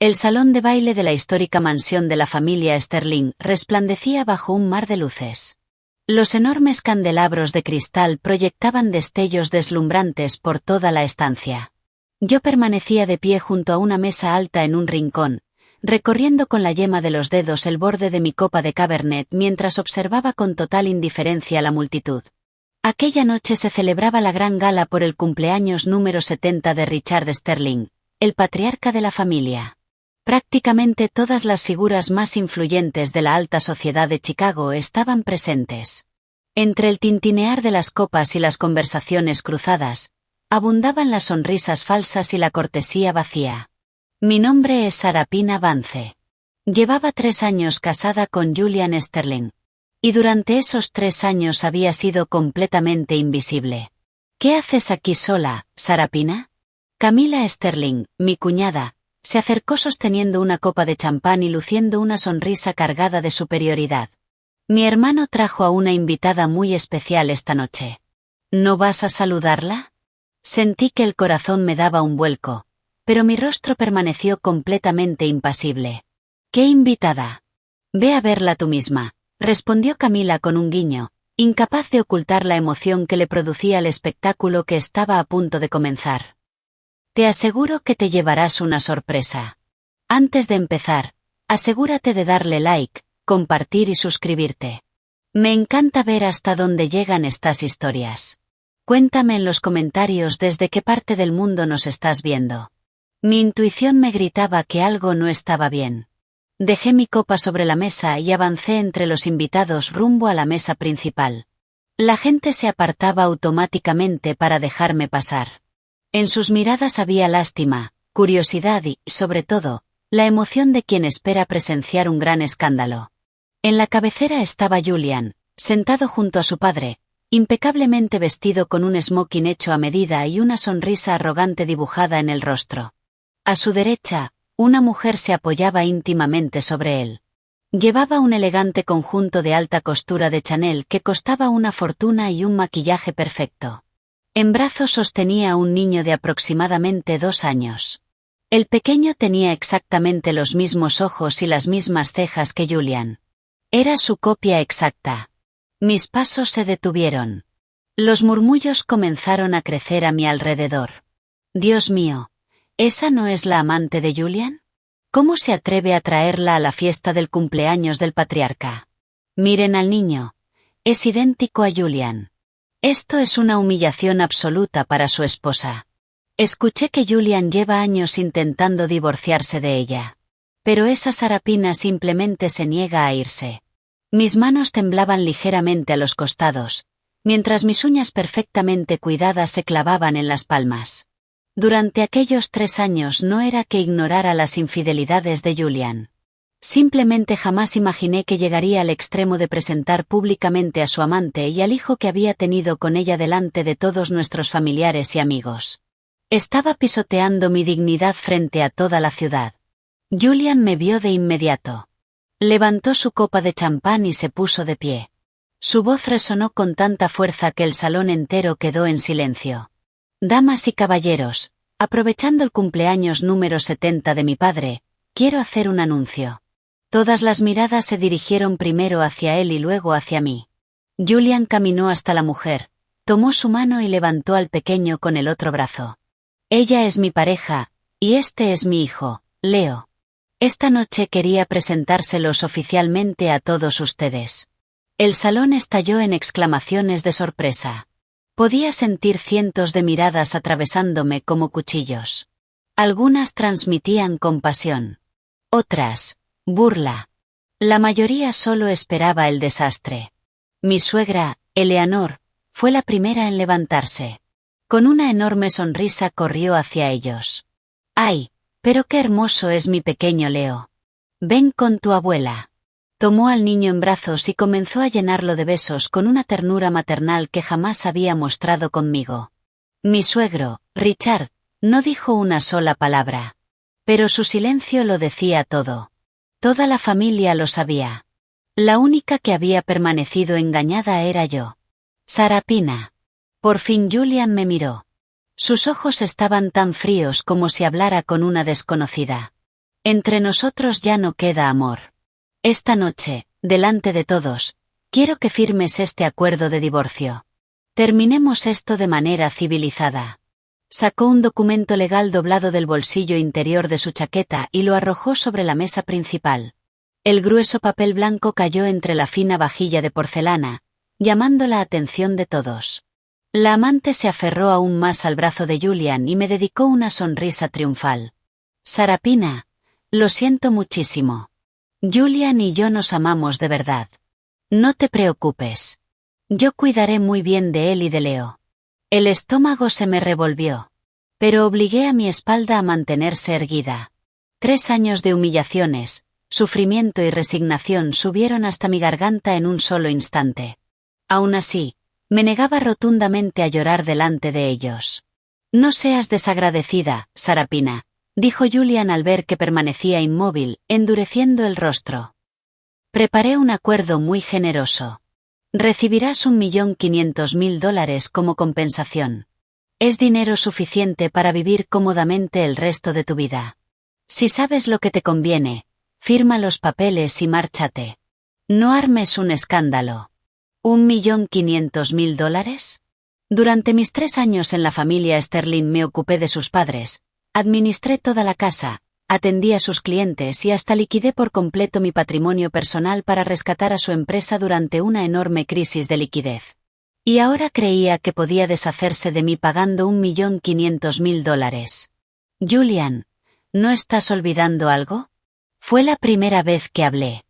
El salón de baile de la histórica mansión de la familia Sterling resplandecía bajo un mar de luces. Los enormes candelabros de cristal proyectaban destellos deslumbrantes por toda la estancia. Yo permanecía de pie junto a una mesa alta en un rincón, recorriendo con la yema de los dedos el borde de mi copa de Cabernet mientras observaba con total indiferencia la multitud. Aquella noche se celebraba la gran gala por el cumpleaños número 70 de Richard Sterling, el patriarca de la familia. Prácticamente todas las figuras más influyentes de la alta sociedad de Chicago estaban presentes. Entre el tintinear de las copas y las conversaciones cruzadas, abundaban las sonrisas falsas y la cortesía vacía. Mi nombre es Sarapina Vance. Llevaba 3 años casada con Julian Sterling. Y durante esos 3 años había sido completamente invisible. ¿Qué haces aquí sola, Sarapina? Camila Sterling, mi cuñada, se acercó sosteniendo una copa de champán y luciendo una sonrisa cargada de superioridad. Mi hermano trajo a una invitada muy especial esta noche. ¿No vas a saludarla? Sentí que el corazón me daba un vuelco, pero mi rostro permaneció completamente impasible. ¿Qué invitada? Ve a verla tú misma, respondió Camila con un guiño, incapaz de ocultar la emoción que le producía el espectáculo que estaba a punto de comenzar. Te aseguro que te llevarás una sorpresa. Antes de empezar, asegúrate de darle like, compartir y suscribirte. Me encanta ver hasta dónde llegan estas historias. Cuéntame en los comentarios desde qué parte del mundo nos estás viendo. Mi intuición me gritaba que algo no estaba bien. Dejé mi copa sobre la mesa y avancé entre los invitados rumbo a la mesa principal. La gente se apartaba automáticamente para dejarme pasar. En sus miradas había lástima, curiosidad y, sobre todo, la emoción de quien espera presenciar un gran escándalo. En la cabecera estaba Julian, sentado junto a su padre, impecablemente vestido con un smoking hecho a medida y una sonrisa arrogante dibujada en el rostro. A su derecha, una mujer se apoyaba íntimamente sobre él. Llevaba un elegante conjunto de alta costura de Chanel que costaba una fortuna y un maquillaje perfecto. En brazos sostenía a un niño de aproximadamente 2 años. El pequeño tenía exactamente los mismos ojos y las mismas cejas que Julian. Era su copia exacta. Mis pasos se detuvieron. Los murmullos comenzaron a crecer a mi alrededor. Dios mío, ¿esa no es la amante de Julian? ¿Cómo se atreve a traerla a la fiesta del cumpleaños del patriarca? Miren al niño. Es idéntico a Julian. Esto es una humillación absoluta para su esposa. Escuché que Julian lleva años intentando divorciarse de ella. Pero esa Sarapina simplemente se niega a irse. Mis manos temblaban ligeramente a los costados, mientras mis uñas perfectamente cuidadas se clavaban en las palmas. Durante aquellos 3 años no era que ignorara las infidelidades de Julian. Simplemente jamás imaginé que llegaría al extremo de presentar públicamente a su amante y al hijo que había tenido con ella delante de todos nuestros familiares y amigos. Estaba pisoteando mi dignidad frente a toda la ciudad. Julian me vio de inmediato. Levantó su copa de champán y se puso de pie. Su voz resonó con tanta fuerza que el salón entero quedó en silencio. Damas y caballeros, aprovechando el cumpleaños número 70 de mi padre, quiero hacer un anuncio. Todas las miradas se dirigieron primero hacia él y luego hacia mí. Julian caminó hasta la mujer, tomó su mano y levantó al pequeño con el otro brazo. Ella es mi pareja, y este es mi hijo, Leo. Esta noche quería presentárselos oficialmente a todos ustedes. El salón estalló en exclamaciones de sorpresa. Podía sentir cientos de miradas atravesándome como cuchillos. Algunas transmitían compasión. Otras, burla. La mayoría solo esperaba el desastre. Mi suegra, Eleanor, fue la primera en levantarse. Con una enorme sonrisa corrió hacia ellos. ¡Ay, pero qué hermoso es mi pequeño Leo! Ven con tu abuela. Tomó al niño en brazos y comenzó a llenarlo de besos con una ternura maternal que jamás había mostrado conmigo. Mi suegro, Richard, no dijo una sola palabra. Pero su silencio lo decía todo. Toda la familia lo sabía. La única que había permanecido engañada era yo. Sarapina. Por fin Julian me miró. Sus ojos estaban tan fríos como si hablara con una desconocida. Entre nosotros ya no queda amor. Esta noche, delante de todos, quiero que firmes este acuerdo de divorcio. Terminemos esto de manera civilizada. Sacó un documento legal doblado del bolsillo interior de su chaqueta y lo arrojó sobre la mesa principal. El grueso papel blanco cayó entre la fina vajilla de porcelana, llamando la atención de todos. La amante se aferró aún más al brazo de Julian y me dedicó una sonrisa triunfal. Sarapina, lo siento muchísimo. Julian y yo nos amamos de verdad. No te preocupes. Yo cuidaré muy bien de él y de Leo. El estómago se me revolvió. Pero obligué a mi espalda a mantenerse erguida. 3 años de humillaciones, sufrimiento y resignación subieron hasta mi garganta en un solo instante. Aún así, me negaba rotundamente a llorar delante de ellos. No seas desagradecida, Sarapina, dijo Julian al ver que permanecía inmóvil, endureciendo el rostro. Preparé un acuerdo muy generoso. Recibirás $1.500.000 como compensación. Es dinero suficiente para vivir cómodamente el resto de tu vida. Si sabes lo que te conviene, firma los papeles y márchate. No armes un escándalo. $1.500.000? Durante mis 3 años en la familia Sterling me ocupé de sus padres, administré toda la casa, atendí a sus clientes y hasta liquidé por completo mi patrimonio personal para rescatar a su empresa durante una enorme crisis de liquidez. Y ahora creía que podía deshacerse de mí pagando $1.500.000. Julian, ¿no estás olvidando algo? Fue la primera vez que hablé.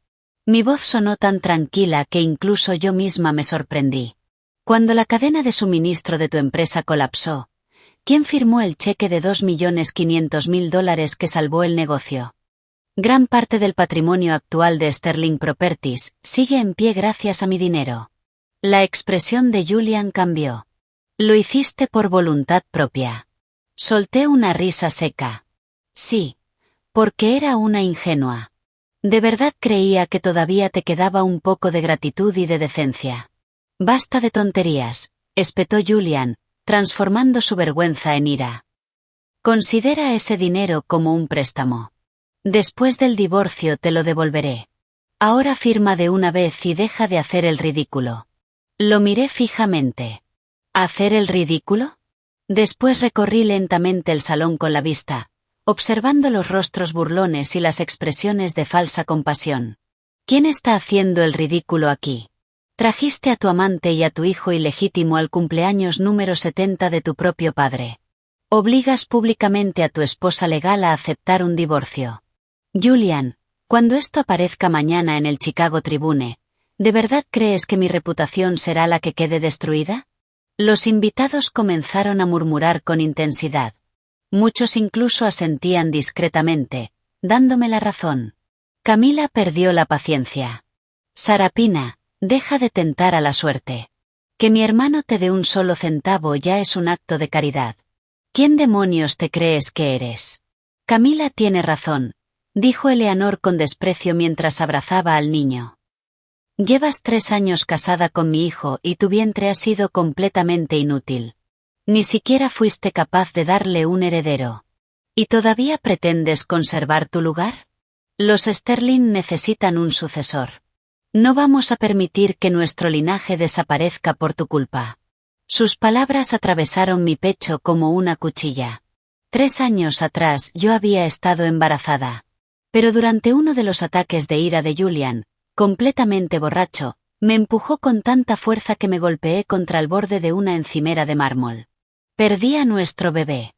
Mi voz sonó tan tranquila que incluso yo misma me sorprendí. Cuando la cadena de suministro de tu empresa colapsó, ¿quién firmó el cheque de $2.500.000 que salvó el negocio? Gran parte del patrimonio actual de Sterling Properties sigue en pie gracias a mi dinero. La expresión de Julian cambió. Lo hiciste por voluntad propia. Solté una risa seca. Sí, porque era una ingenua. De verdad creía que todavía te quedaba un poco de gratitud y de decencia. Basta de tonterías, espetó Julian, transformando su vergüenza en ira. Considera ese dinero como un préstamo. Después del divorcio te lo devolveré. Ahora firma de una vez y deja de hacer el ridículo. Lo miré fijamente. ¿Hacer el ridículo? Después recorrí lentamente el salón con la vista, observando los rostros burlones y las expresiones de falsa compasión. ¿Quién está haciendo el ridículo aquí? Trajiste a tu amante y a tu hijo ilegítimo al cumpleaños número 70 de tu propio padre. Obligas públicamente a tu esposa legal a aceptar un divorcio. Julian, cuando esto aparezca mañana en el Chicago Tribune, ¿de verdad crees que mi reputación será la que quede destruida? Los invitados comenzaron a murmurar con intensidad. Muchos incluso asentían discretamente, dándome la razón. Camila perdió la paciencia. Sarapina, deja de tentar a la suerte. Que mi hermano te dé un solo centavo ya es un acto de caridad. ¿Quién demonios te crees que eres? Camila tiene razón, dijo Eleanor con desprecio mientras abrazaba al niño. Llevas 3 años casada con mi hijo y tu vientre ha sido completamente inútil. Ni siquiera fuiste capaz de darle un heredero. ¿Y todavía pretendes conservar tu lugar? Los Sterling necesitan un sucesor. No vamos a permitir que nuestro linaje desaparezca por tu culpa. Sus palabras atravesaron mi pecho como una cuchilla. 3 años atrás yo había estado embarazada. Pero durante uno de los ataques de ira de Julian, completamente borracho, me empujó con tanta fuerza que me golpeé contra el borde de una encimera de mármol. Perdí a nuestro bebé.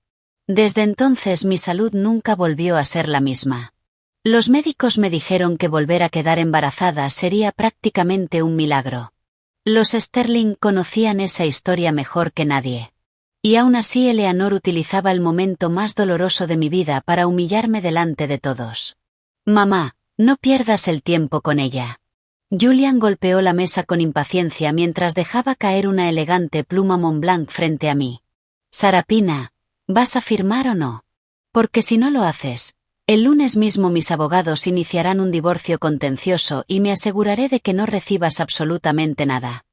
Desde entonces mi salud nunca volvió a ser la misma. Los médicos me dijeron que volver a quedar embarazada sería prácticamente un milagro. Los Sterling conocían esa historia mejor que nadie. Y aún así Eleanor utilizaba el momento más doloroso de mi vida para humillarme delante de todos. Mamá, no pierdas el tiempo con ella. Julian golpeó la mesa con impaciencia mientras dejaba caer una elegante pluma Montblanc frente a mí. Sarapina, ¿vas a firmar o no? Porque si no lo haces, el lunes mismo mis abogados iniciarán un divorcio contencioso y me aseguraré de que no recibas absolutamente nada.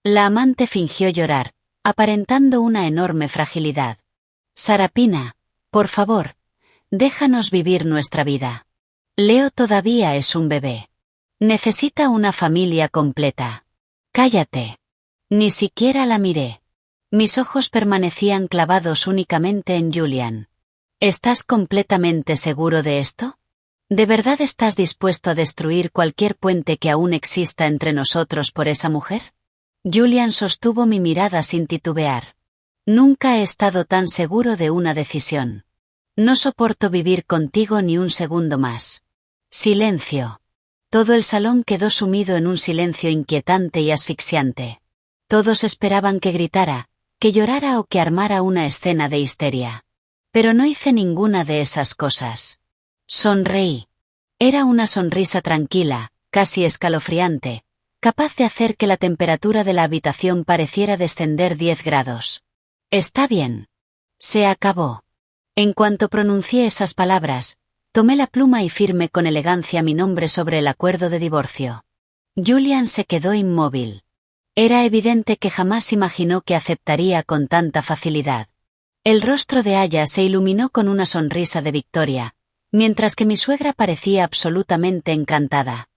La amante fingió llorar, aparentando una enorme fragilidad. Sarapina, por favor, déjanos vivir nuestra vida. Leo todavía es un bebé. Necesita una familia completa. Cállate. Ni siquiera la miré. Mis ojos permanecían clavados únicamente en Julian. ¿Estás completamente seguro de esto? ¿De verdad estás dispuesto a destruir cualquier puente que aún exista entre nosotros por esa mujer? Julian sostuvo mi mirada sin titubear. Nunca he estado tan seguro de una decisión. No soporto vivir contigo ni un segundo más. Silencio. Todo el salón quedó sumido en un silencio inquietante y asfixiante. Todos esperaban que gritara, que llorara o que armara una escena de histeria. Pero no hice ninguna de esas cosas. Sonreí. Era una sonrisa tranquila, casi escalofriante, capaz de hacer que la temperatura de la habitación pareciera descender 10 grados. Está bien. Se acabó. En cuanto pronuncié esas palabras, tomé la pluma y firmé con elegancia mi nombre sobre el acuerdo de divorcio. Julian se quedó inmóvil. Era evidente que jamás imaginó que aceptaría con tanta facilidad. El rostro de Aya se iluminó con una sonrisa de victoria, mientras que mi suegra parecía absolutamente encantada.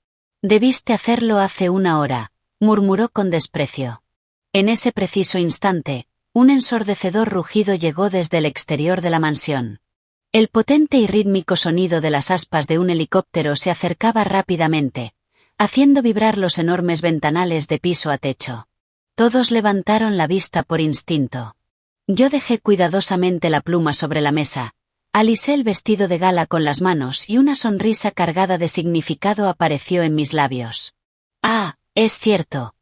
Debiste hacerlo hace una hora, murmuró con desprecio. En ese preciso instante, un ensordecedor rugido llegó desde el exterior de la mansión. El potente y rítmico sonido de las aspas de un helicóptero se acercaba rápidamente, haciendo vibrar los enormes ventanales de piso a techo. Todos levantaron la vista por instinto. Yo dejé cuidadosamente la pluma sobre la mesa, alisé el vestido de gala con las manos y una sonrisa cargada de significado apareció en mis labios. Ah, es cierto.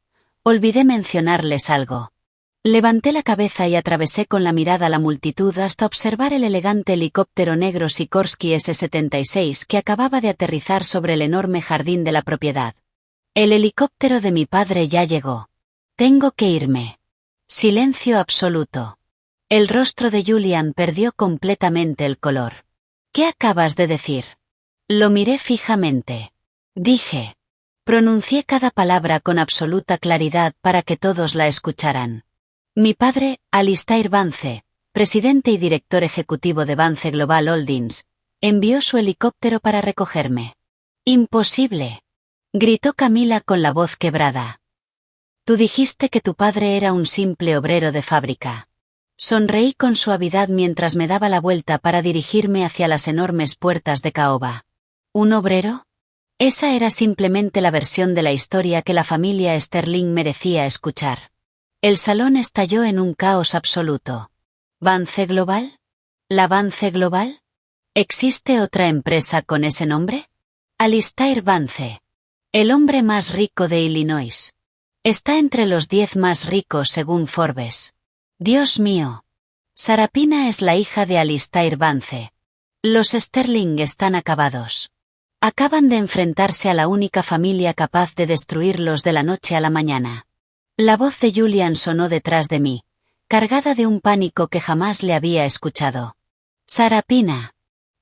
Olvidé mencionarles algo. Levanté la cabeza y atravesé con la mirada la multitud hasta observar el elegante helicóptero negro Sikorsky S-76 que acababa de aterrizar sobre el enorme jardín de la propiedad. El helicóptero de mi padre ya llegó. Tengo que irme. Silencio absoluto. El rostro de Julian perdió completamente el color. ¿Qué acabas de decir? Lo miré fijamente. Dije. Pronuncié cada palabra con absoluta claridad para que todos la escucharan. Mi padre, Alistair Vance, presidente y director ejecutivo de Vance Global Holdings, envió su helicóptero para recogerme. Imposible. Gritó Camila con la voz quebrada. Tú dijiste que tu padre era un simple obrero de fábrica. Sonreí con suavidad mientras me daba la vuelta para dirigirme hacia las enormes puertas de caoba. ¿Un obrero? Esa era simplemente la versión de la historia que la familia Sterling merecía escuchar. El salón estalló en un caos absoluto. ¿Vance Global? ¿La Vance Global? ¿Existe otra empresa con ese nombre? Alistair Vance. El hombre más rico de Illinois. Está entre los 10 más ricos según Forbes. Dios mío. Sarapina es la hija de Alistair Vance. Los Sterling están acabados. Acaban de enfrentarse a la única familia capaz de destruirlos de la noche a la mañana. La voz de Julian sonó detrás de mí, cargada de un pánico que jamás le había escuchado. Sarapina.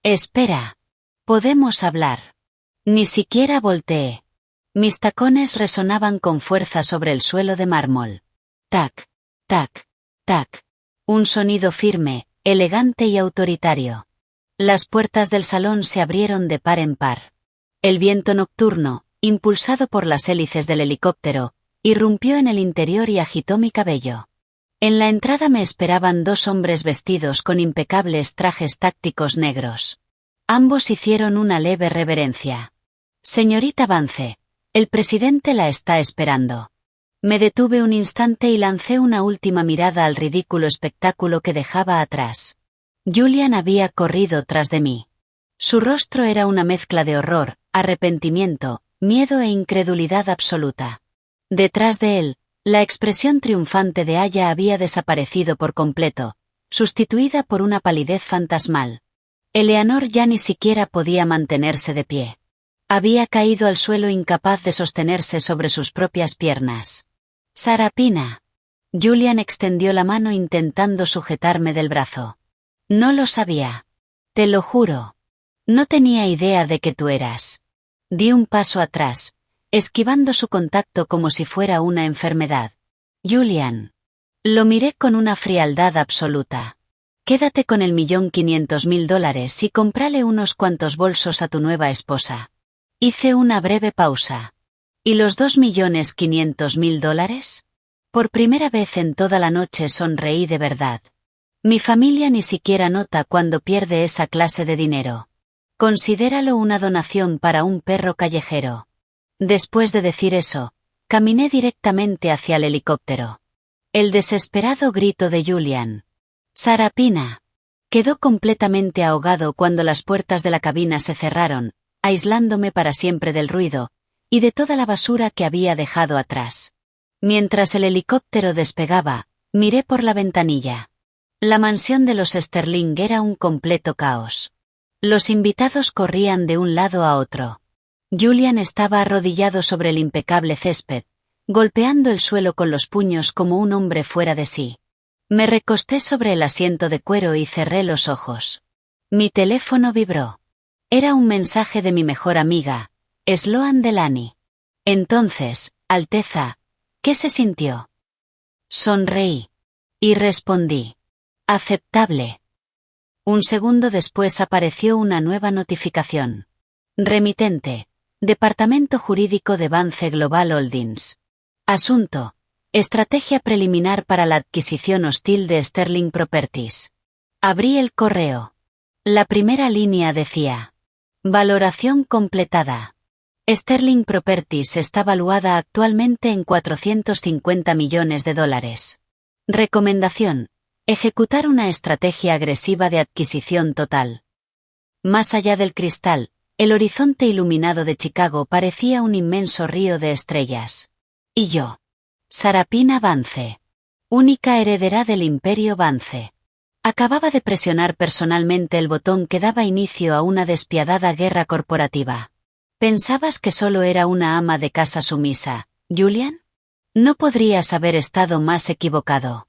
Espera. Podemos hablar. Ni siquiera volteé. Mis tacones resonaban con fuerza sobre el suelo de mármol. Tac, tac, tac. Un sonido firme, elegante y autoritario. Las puertas del salón se abrieron de par en par. El viento nocturno, impulsado por las hélices del helicóptero, irrumpió en el interior y agitó mi cabello. En la entrada me esperaban 2 hombres vestidos con impecables trajes tácticos negros. Ambos hicieron una leve reverencia. Señorita Vance, el presidente la está esperando. Me detuve un instante y lancé una última mirada al ridículo espectáculo que dejaba atrás. Julian había corrido tras de mí. Su rostro era una mezcla de horror, arrepentimiento, miedo e incredulidad absoluta. Detrás de él, la expresión triunfante de Aya había desaparecido por completo, sustituida por una palidez fantasmal. Eleanor ya ni siquiera podía mantenerse de pie. Había caído al suelo incapaz de sostenerse sobre sus propias piernas. Sarapina. Julian extendió la mano intentando sujetarme del brazo. No lo sabía. Te lo juro. No tenía idea de que tú eras. Di un paso atrás, esquivando su contacto como si fuera una enfermedad. Julian. Lo miré con una frialdad absoluta. Quédate con el $1.500.000 y cómprale unos cuantos bolsos a tu nueva esposa. Hice una breve pausa. ¿Y los $2.500.000? Por primera vez en toda la noche sonreí de verdad. Mi familia ni siquiera nota cuando pierde esa clase de dinero. Considéralo una donación para un perro callejero. Después de decir eso, caminé directamente hacia el helicóptero. El desesperado grito de Julian. «Sarapina». Quedó completamente ahogado cuando las puertas de la cabina se cerraron, aislándome para siempre del ruido, y de toda la basura que había dejado atrás. Mientras el helicóptero despegaba, miré por la ventanilla. La mansión de los Sterling era un completo caos. Los invitados corrían de un lado a otro. Julian estaba arrodillado sobre el impecable césped, golpeando el suelo con los puños como un hombre fuera de sí. Me recosté sobre el asiento de cuero y cerré los ojos. Mi teléfono vibró. Era un mensaje de mi mejor amiga, Sloan Delany. Entonces, Alteza, ¿qué se sintió? Sonreí. Y respondí. Aceptable. Un segundo después apareció una nueva notificación. Remitente. Departamento Jurídico de Vance Global Holdings. Asunto. Estrategia preliminar para la adquisición hostil de Sterling Properties. Abrí el correo. La primera línea decía. Valoración completada. Sterling Properties está valuada actualmente en $450 millones. Recomendación. Ejecutar una estrategia agresiva de adquisición total. Más allá del cristal, el horizonte iluminado de Chicago parecía un inmenso río de estrellas. Y yo. Sarapina Vance. Única heredera del Imperio Vance. Acababa de presionar personalmente el botón que daba inicio a una despiadada guerra corporativa. ¿Pensabas que solo era una ama de casa sumisa, Julian? No podrías haber estado más equivocado.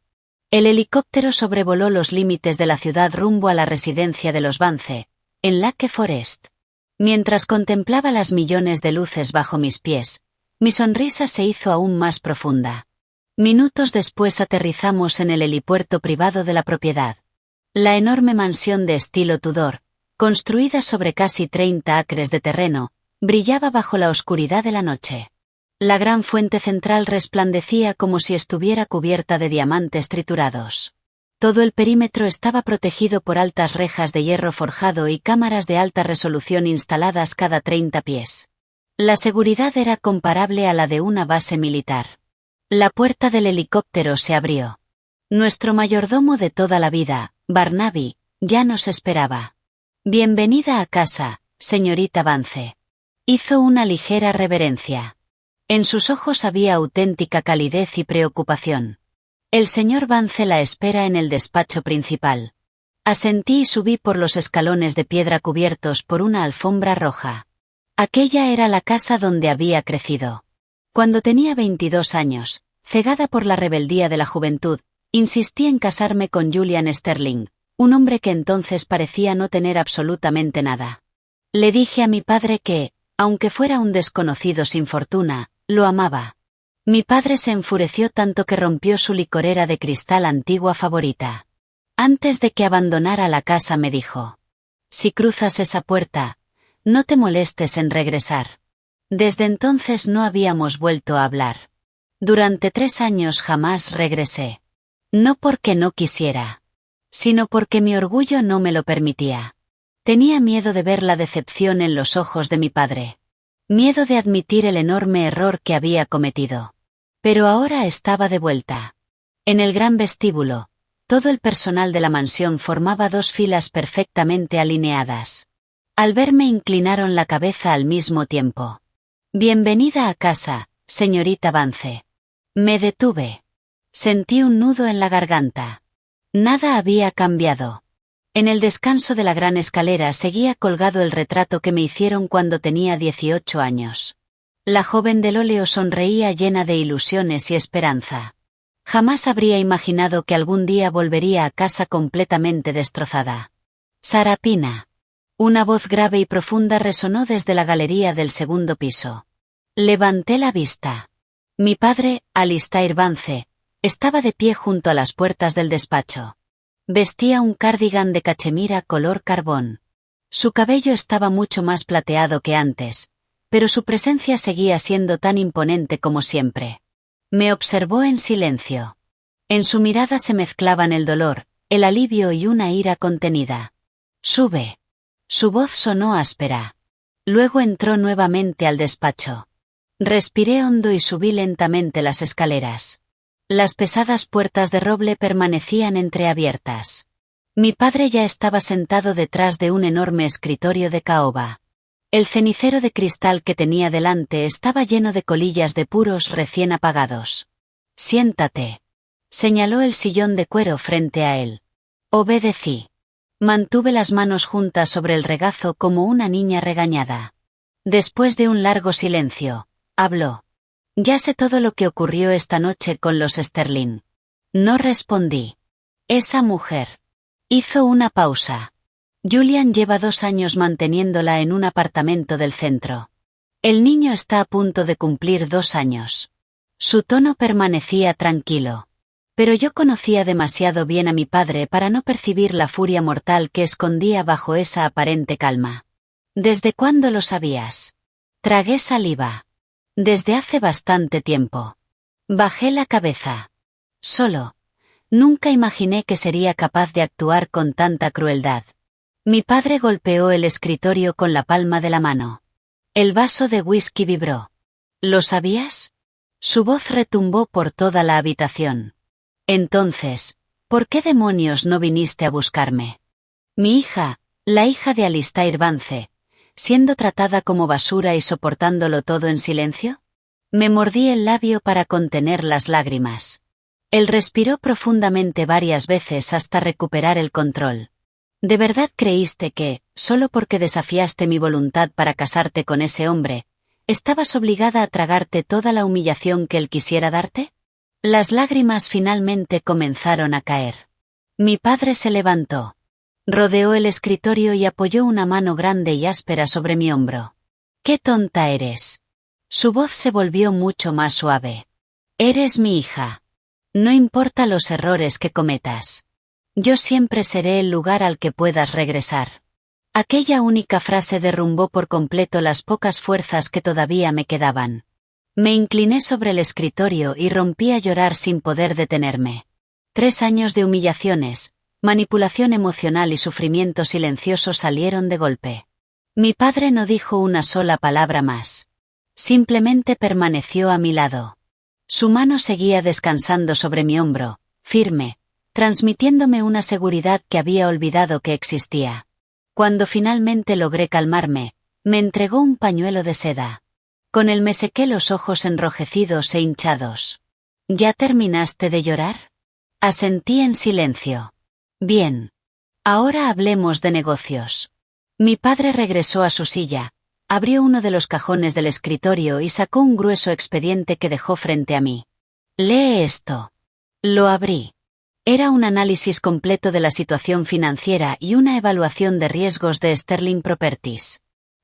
El helicóptero sobrevoló los límites de la ciudad rumbo a la residencia de los Vance, en Lake Forest. Mientras contemplaba las millones de luces bajo mis pies, mi sonrisa se hizo aún más profunda. Minutos después aterrizamos en el helipuerto privado de la propiedad. La enorme mansión de estilo Tudor, construida sobre casi 30 acres de terreno, brillaba bajo la oscuridad de la noche. La gran fuente central resplandecía como si estuviera cubierta de diamantes triturados. Todo el perímetro estaba protegido por altas rejas de hierro forjado y cámaras de alta resolución instaladas cada 30 pies. La seguridad era comparable a la de una base militar. La puerta del helicóptero se abrió. Nuestro mayordomo de toda la vida, Barnaby, ya nos esperaba. Bienvenida a casa, señorita Vance. Hizo una ligera reverencia. En sus ojos había auténtica calidez y preocupación. El señor Vance la espera en el despacho principal. Asentí y subí por los escalones de piedra cubiertos por una alfombra roja. Aquella era la casa donde había crecido. Cuando tenía 22 años, cegada por la rebeldía de la juventud, insistí en casarme con Julian Sterling, un hombre que entonces parecía no tener absolutamente nada. Le dije a mi padre que, aunque fuera un desconocido sin fortuna, lo amaba. Mi padre se enfureció tanto que rompió su licorera de cristal antigua favorita. Antes de que abandonara la casa me dijo: «Si cruzas esa puerta, no te molestes en regresar». Desde entonces no habíamos vuelto a hablar. Durante 3 años jamás regresé. No porque no quisiera, sino porque mi orgullo no me lo permitía. Tenía miedo de ver la decepción en los ojos de mi padre. Miedo de admitir el enorme error que había cometido. Pero ahora estaba de vuelta. En el gran vestíbulo, todo el personal de la mansión formaba 2 filas perfectamente alineadas. Al verme inclinaron la cabeza al mismo tiempo. «Bienvenida a casa, señorita Vance». Me detuve. Sentí un nudo en la garganta. Nada había cambiado. En el descanso de la gran escalera seguía colgado el retrato que me hicieron cuando tenía 18 años. La joven del óleo sonreía llena de ilusiones y esperanza. Jamás habría imaginado que algún día volvería a casa completamente destrozada. «Sarapina». Una voz grave y profunda resonó desde la galería del segundo piso. Levanté la vista. Mi padre, Alistair Vance, estaba de pie junto a las puertas del despacho. Vestía un cardigan de cachemira color carbón. Su cabello estaba mucho más plateado que antes, pero su presencia seguía siendo tan imponente como siempre. Me observó en silencio. En su mirada se mezclaban el dolor, el alivio y una ira contenida. «Sube». Su voz sonó áspera. Luego entró nuevamente al despacho. Respiré hondo y subí lentamente las escaleras. Las pesadas puertas de roble permanecían entreabiertas. Mi padre ya estaba sentado detrás de un enorme escritorio de caoba. El cenicero de cristal que tenía delante estaba lleno de colillas de puros recién apagados. «Siéntate», señaló el sillón de cuero frente a él. Obedecí. Mantuve las manos juntas sobre el regazo como una niña regañada. Después de un largo silencio, habló. «Ya sé todo lo que ocurrió esta noche con los Sterling». No respondí. «Esa mujer». Hizo una pausa. «Julian lleva 2 años manteniéndola en un apartamento del centro. El niño está a punto de cumplir 2 años». Su tono permanecía tranquilo. Pero yo conocía demasiado bien a mi padre para no percibir la furia mortal que escondía bajo esa aparente calma. «¿Desde cuándo lo sabías?» Tragué saliva. «Desde hace bastante tiempo». Bajé la cabeza. Nunca imaginé que sería capaz de actuar con tanta crueldad. Mi padre golpeó el escritorio con la palma de la mano. El vaso de whisky vibró. «¿Lo sabías?» Su voz retumbó por toda la habitación. «Entonces, ¿por qué demonios no viniste a buscarme?» Mi hija, la hija de Alistair Vance, siendo tratada como basura y soportándolo todo en silencio. Me mordí el labio para contener las lágrimas. Él respiró profundamente varias veces hasta recuperar el control. ¿De verdad creíste que, solo porque desafiaste mi voluntad para casarte con ese hombre, estabas obligada a tragarte toda la humillación que él quisiera darte?» Las lágrimas finalmente comenzaron a caer. Mi padre se levantó. Rodeó el escritorio y apoyó una mano grande y áspera sobre mi hombro. «¡Qué tonta eres!» Su voz se volvió mucho más suave. «Eres mi hija. No importa los errores que cometas. Yo siempre seré el lugar al que puedas regresar». Aquella única frase derrumbó por completo las pocas fuerzas que todavía me quedaban. Me incliné sobre el escritorio y rompí a llorar sin poder detenerme. 3 años de humillaciones, manipulación emocional y sufrimiento silencioso salieron de golpe. Mi padre no dijo una sola palabra más. Simplemente permaneció a mi lado. Su mano seguía descansando sobre mi hombro, firme, transmitiéndome una seguridad que había olvidado que existía. Cuando finalmente logré calmarme, me entregó un pañuelo de seda. Con él me sequé los ojos enrojecidos e hinchados. «¿Ya terminaste de llorar?» Asentí en silencio. «Bien. Ahora hablemos de negocios». Mi padre regresó a su silla, abrió uno de los cajones del escritorio y sacó un grueso expediente que dejó frente a mí. «Lee esto». Lo abrí. Era un análisis completo de la situación financiera y una evaluación de riesgos de Sterling Properties.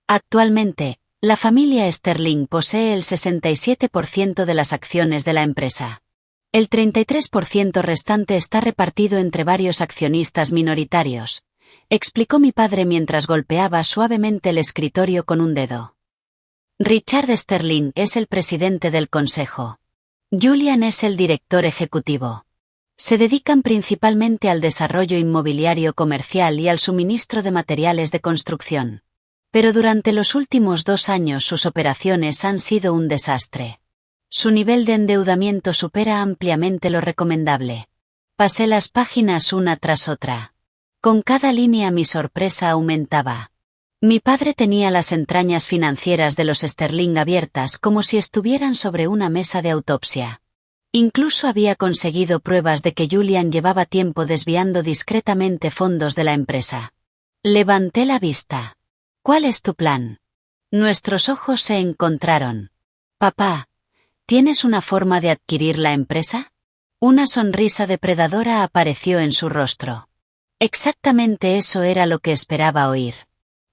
Actualmente, la familia Sterling posee el 67% de las acciones de la empresa. El 33% restante está repartido entre varios accionistas minoritarios, explicó mi padre mientras golpeaba suavemente el escritorio con un dedo. Richard Sterling es el presidente del consejo. Julian es el director ejecutivo. Se dedican principalmente al desarrollo inmobiliario comercial y al suministro de materiales de construcción. Pero durante los últimos 2 años sus operaciones han sido un desastre. Su nivel de endeudamiento supera ampliamente lo recomendable. Pasé las páginas una tras otra. Con cada línea mi sorpresa aumentaba. Mi padre tenía las entrañas financieras de los Sterling abiertas como si estuvieran sobre una mesa de autopsia. Incluso había conseguido pruebas de que Julian llevaba tiempo desviando discretamente fondos de la empresa. Levanté la vista. «¿Cuál es tu plan?» Nuestros ojos se encontraron. «Papá, ¿tienes una forma de adquirir la empresa?» Una sonrisa depredadora apareció en su rostro. Exactamente eso era lo que esperaba oír.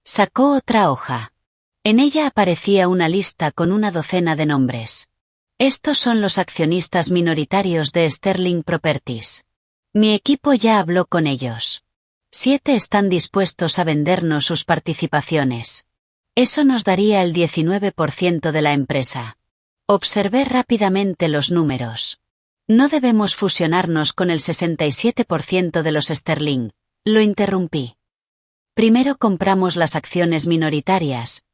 Sacó otra hoja. En ella aparecía una lista con una docena de nombres. «Estos son los accionistas minoritarios de Sterling Properties». Mi equipo ya habló con ellos. 7 están dispuestos a vendernos sus participaciones. Eso nos daría el 19% de la empresa. Observé rápidamente los números. No debemos fusionarnos con el 67% de los Sterling, lo interrumpí. Primero compramos las acciones minoritarias,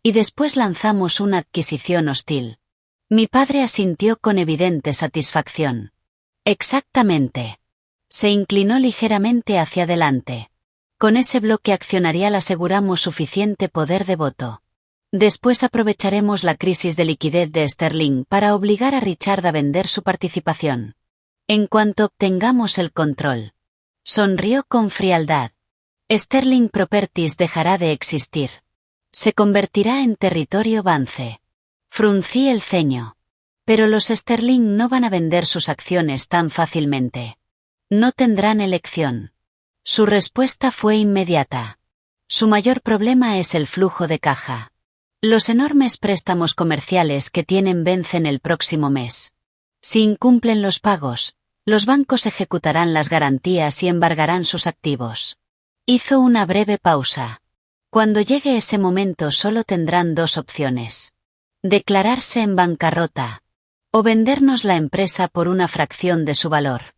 y después lanzamos una adquisición hostil. Mi padre asintió con evidente satisfacción. Exactamente. Se inclinó ligeramente hacia adelante. Con ese bloque accionarial aseguramos suficiente poder de voto. Después aprovecharemos la crisis de liquidez de Sterling para obligar a Richard a vender su participación. En cuanto obtengamos el control. Sonrió con frialdad. Sterling Properties dejará de existir. Se convertirá en territorio Vance. Fruncí el ceño. Pero los Sterling no van a vender sus acciones tan fácilmente. No tendrán elección. Su respuesta fue inmediata. Su mayor problema es el flujo de caja. Los enormes préstamos comerciales que tienen vencen el próximo mes. Si incumplen los pagos, los bancos ejecutarán las garantías y embargarán sus activos. Hizo una breve pausa. Cuando llegue ese momento solo tendrán 2 opciones. Declararse en bancarrota. O vendernos la empresa por una fracción de su valor.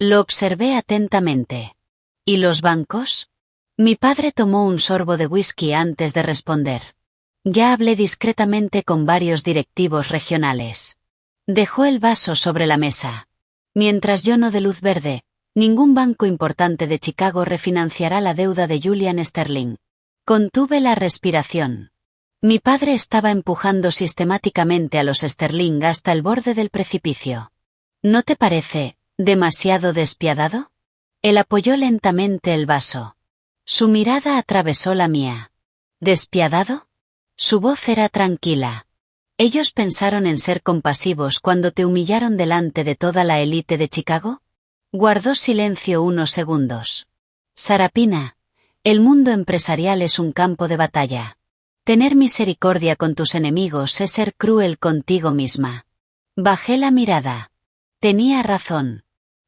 Lo observé atentamente. ¿Y los bancos? Mi padre tomó un sorbo de whisky antes de responder. Ya hablé discretamente con varios directivos regionales. Dejó el vaso sobre la mesa. Mientras yo no dé luz verde, ningún banco importante de Chicago refinanciará la deuda de Julian Sterling. Contuve la respiración. Mi padre estaba empujando sistemáticamente a los Sterling hasta el borde del precipicio. ¿No te parece demasiado despiadado? Él apoyó lentamente el vaso. Su mirada atravesó la mía. ¿Despiadado? Su voz era tranquila. ¿Ellos pensaron en ser compasivos cuando te humillaron delante de toda la élite de Chicago? Guardó silencio unos segundos. Sarapina, el mundo empresarial es un campo de batalla. Tener misericordia con tus enemigos es ser cruel contigo misma. Bajé la mirada. Tenía razón.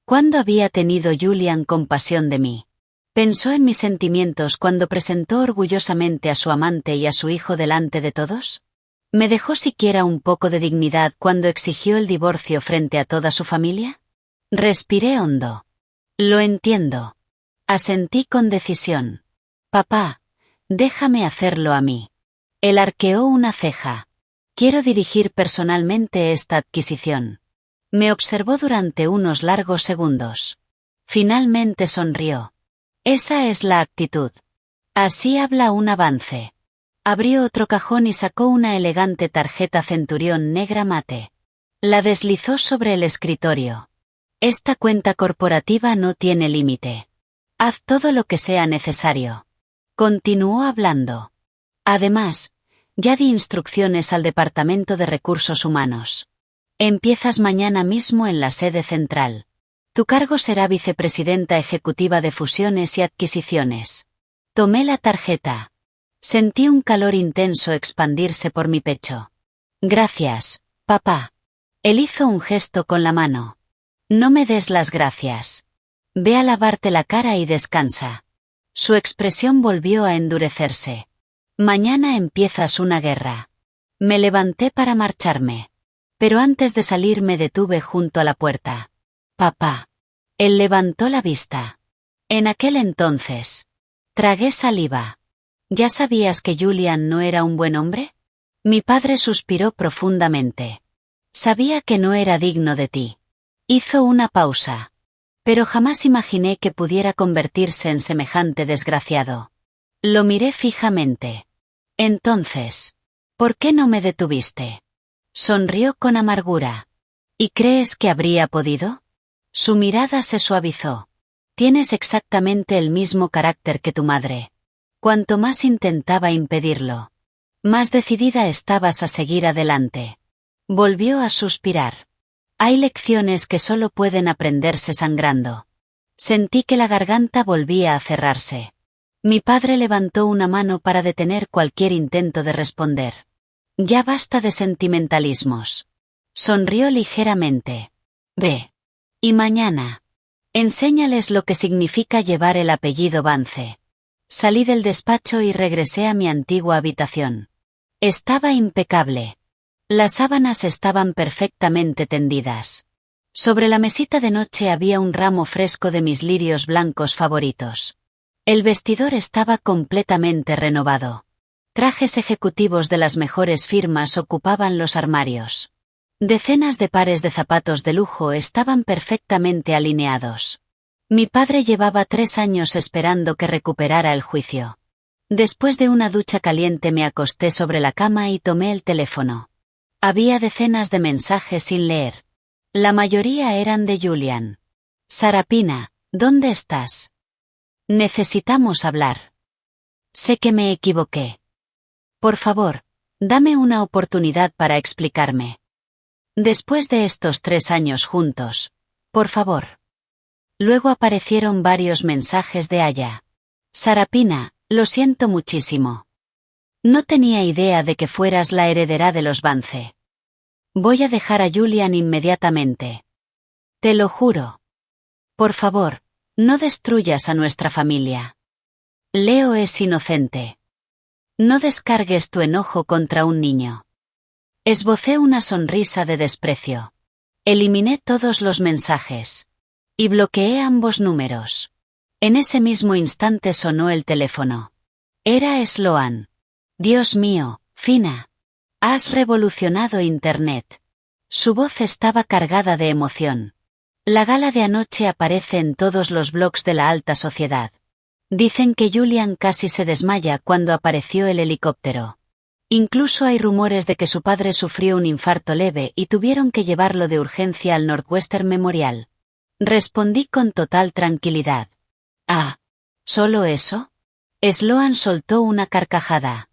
¿Cuándo había tenido Julian compasión de mí? ¿Pensó en mis sentimientos cuando presentó orgullosamente a su amante y a su hijo delante de todos? ¿Me dejó siquiera un poco de dignidad cuando exigió el divorcio frente a toda su familia? Respiré hondo. Lo entiendo. Asentí con decisión. Papá, déjame hacerlo a mí. Él arqueó una ceja. Quiero dirigir personalmente esta adquisición. Me observó durante unos largos segundos. Finalmente sonrió. Esa es la actitud. Así habla un avance. Abrió otro cajón y sacó una elegante tarjeta Centurión negra mate. La deslizó sobre el escritorio. Esta cuenta corporativa no tiene límite. Haz todo lo que sea necesario. Continuó hablando. Además, ya di instrucciones al Departamento de Recursos Humanos. Empiezas mañana mismo en la sede central. Tu cargo será vicepresidenta ejecutiva de fusiones y adquisiciones. Tomé la tarjeta. Sentí un calor intenso expandirse por mi pecho. Gracias, papá. Él hizo un gesto con la mano. No me des las gracias. Ve a lavarte la cara y descansa. Su expresión volvió a endurecerse. Mañana empiezas una guerra. Me levanté para marcharme. Pero antes de salir me detuve junto a la puerta. Papá. Él levantó la vista. En aquel entonces. Tragué saliva. ¿Ya sabías que Julian no era un buen hombre? Mi padre suspiró profundamente. Sabía que no era digno de ti. Hizo una pausa. Pero jamás imaginé que pudiera convertirse en semejante desgraciado. Lo miré fijamente. Entonces, ¿por qué no me detuviste? Sonrió con amargura. ¿Y crees que habría podido? Su mirada se suavizó. Tienes exactamente el mismo carácter que tu madre. Cuanto más intentaba impedirlo, más decidida estabas a seguir adelante. Volvió a suspirar. Hay lecciones que solo pueden aprenderse sangrando. Sentí que la garganta volvía a cerrarse. Mi padre levantó una mano para detener cualquier intento de responder. Ya basta de sentimentalismos. Sonrió ligeramente. Ve. Y mañana. Enséñales lo que significa llevar el apellido Vance. Salí del despacho y regresé a mi antigua habitación. Estaba impecable. Las sábanas estaban perfectamente tendidas. Sobre la mesita de noche había un ramo fresco de mis lirios blancos favoritos. El vestidor estaba completamente renovado. Trajes ejecutivos de las mejores firmas ocupaban los armarios. Decenas de pares de zapatos de lujo estaban perfectamente alineados. Mi padre llevaba 3 años esperando que recuperara el juicio. Después de una ducha caliente me acosté sobre la cama y tomé el teléfono. Había decenas de mensajes sin leer. La mayoría eran de Julian. Sarapina, ¿dónde estás? Necesitamos hablar. Sé que me equivoqué. Por favor, dame una oportunidad para explicarme. Después de estos 3 años juntos, por favor. Luego aparecieron varios mensajes de Aya. Sarapina, lo siento muchísimo. No tenía idea de que fueras la heredera de los Vance. Voy a dejar a Julian inmediatamente. Te lo juro. Por favor, no destruyas a nuestra familia. Leo es inocente. No descargues tu enojo contra un niño. Esbocé una sonrisa de desprecio. Eliminé todos los mensajes. Y bloqueé ambos números. En ese mismo instante sonó el teléfono. Era Sloan. Dios mío, Fina. Has revolucionado Internet. Su voz estaba cargada de emoción. La gala de anoche aparece en todos los blogs de la alta sociedad. Dicen que Julian casi se desmaya cuando apareció el helicóptero. Incluso hay rumores de que su padre sufrió un infarto leve y tuvieron que llevarlo de urgencia al Northwestern Memorial. Respondí con total tranquilidad. Ah, ¿solo eso? Sloan soltó una carcajada.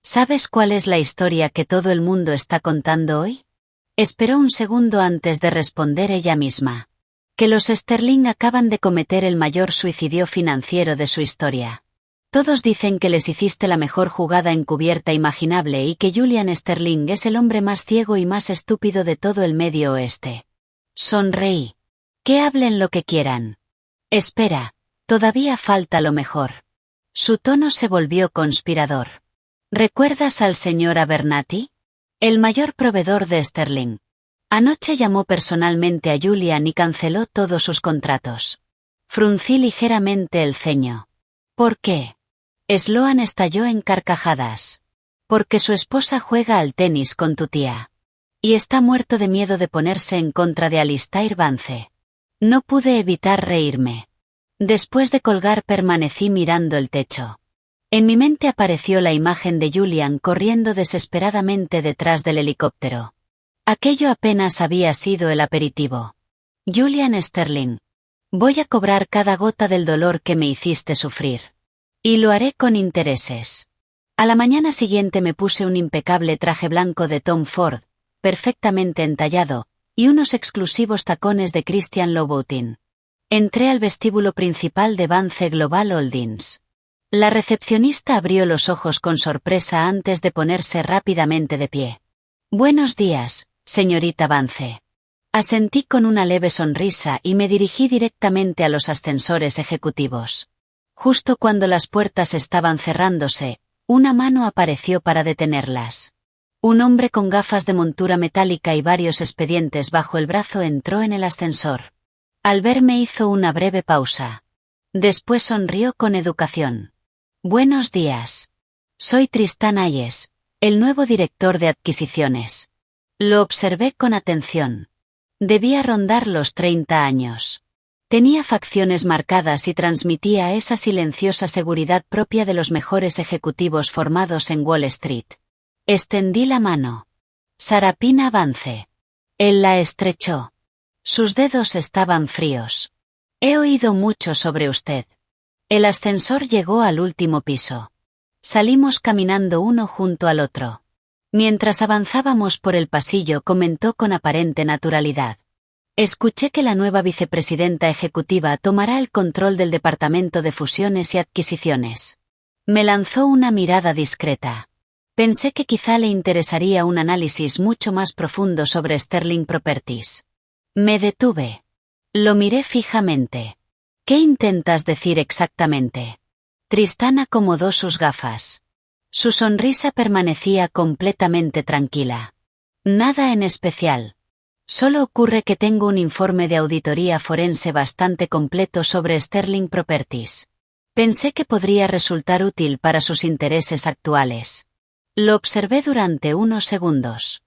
¿Sabes cuál es la historia que todo el mundo está contando hoy? Esperó un segundo antes de responder ella misma. Que los Sterling acaban de cometer el mayor suicidio financiero de su historia. Todos dicen que les hiciste la mejor jugada encubierta imaginable y que Julian Sterling es el hombre más ciego y más estúpido de todo el Medio Oeste. Sonreí. Que hablen lo que quieran. Espera, todavía falta lo mejor. Su tono se volvió conspirador. ¿Recuerdas al señor Abernathy? El mayor proveedor de Sterling. Anoche llamó personalmente a Julian y canceló todos sus contratos. Fruncí ligeramente el ceño. ¿Por qué? Sloan estalló en carcajadas. Porque su esposa juega al tenis con tu tía. Y está muerto de miedo de ponerse en contra de Alistair Vance. No pude evitar reírme. Después de colgar permanecí mirando el techo. En mi mente apareció la imagen de Julian corriendo desesperadamente detrás del helicóptero. Aquello apenas había sido el aperitivo. Julian Sterling. Voy a cobrar cada gota del dolor que me hiciste sufrir. Y lo haré con intereses. A la mañana siguiente me puse un impecable traje blanco de Tom Ford, perfectamente entallado, y unos exclusivos tacones de Christian Louboutin. Entré al vestíbulo principal de Vance Global Holdings. La recepcionista abrió los ojos con sorpresa antes de ponerse rápidamente de pie. Buenos días, señorita Vance. Asentí con una leve sonrisa y me dirigí directamente a los ascensores ejecutivos. Justo cuando las puertas estaban cerrándose, una mano apareció para detenerlas. Un hombre con gafas de montura metálica y varios expedientes bajo el brazo entró en el ascensor. Al verme hizo una breve pausa. Después sonrió con educación. Buenos días. Soy Tristan Hayes, el nuevo director de adquisiciones. Lo observé con atención. Debía rondar los 30 años. Tenía facciones marcadas y transmitía esa silenciosa seguridad propia de los mejores ejecutivos formados en Wall Street. Extendí la mano. Sarapina Vance. Él la estrechó. Sus dedos estaban fríos. He oído mucho sobre usted. El ascensor llegó al último piso. Salimos caminando uno junto al otro. Mientras avanzábamos por el pasillo comentó con aparente naturalidad. Escuché que la nueva vicepresidenta ejecutiva tomará el control del departamento de fusiones y adquisiciones. Me lanzó una mirada discreta. Pensé que quizá le interesaría un análisis mucho más profundo sobre Sterling Properties. Me detuve. Lo miré fijamente. ¿Qué intentas decir exactamente? Tristán acomodó sus gafas. Su sonrisa permanecía completamente tranquila. Nada en especial. Solo ocurre que tengo un informe de auditoría forense bastante completo sobre Sterling Properties. Pensé que podría resultar útil para sus intereses actuales. Lo observé durante unos segundos.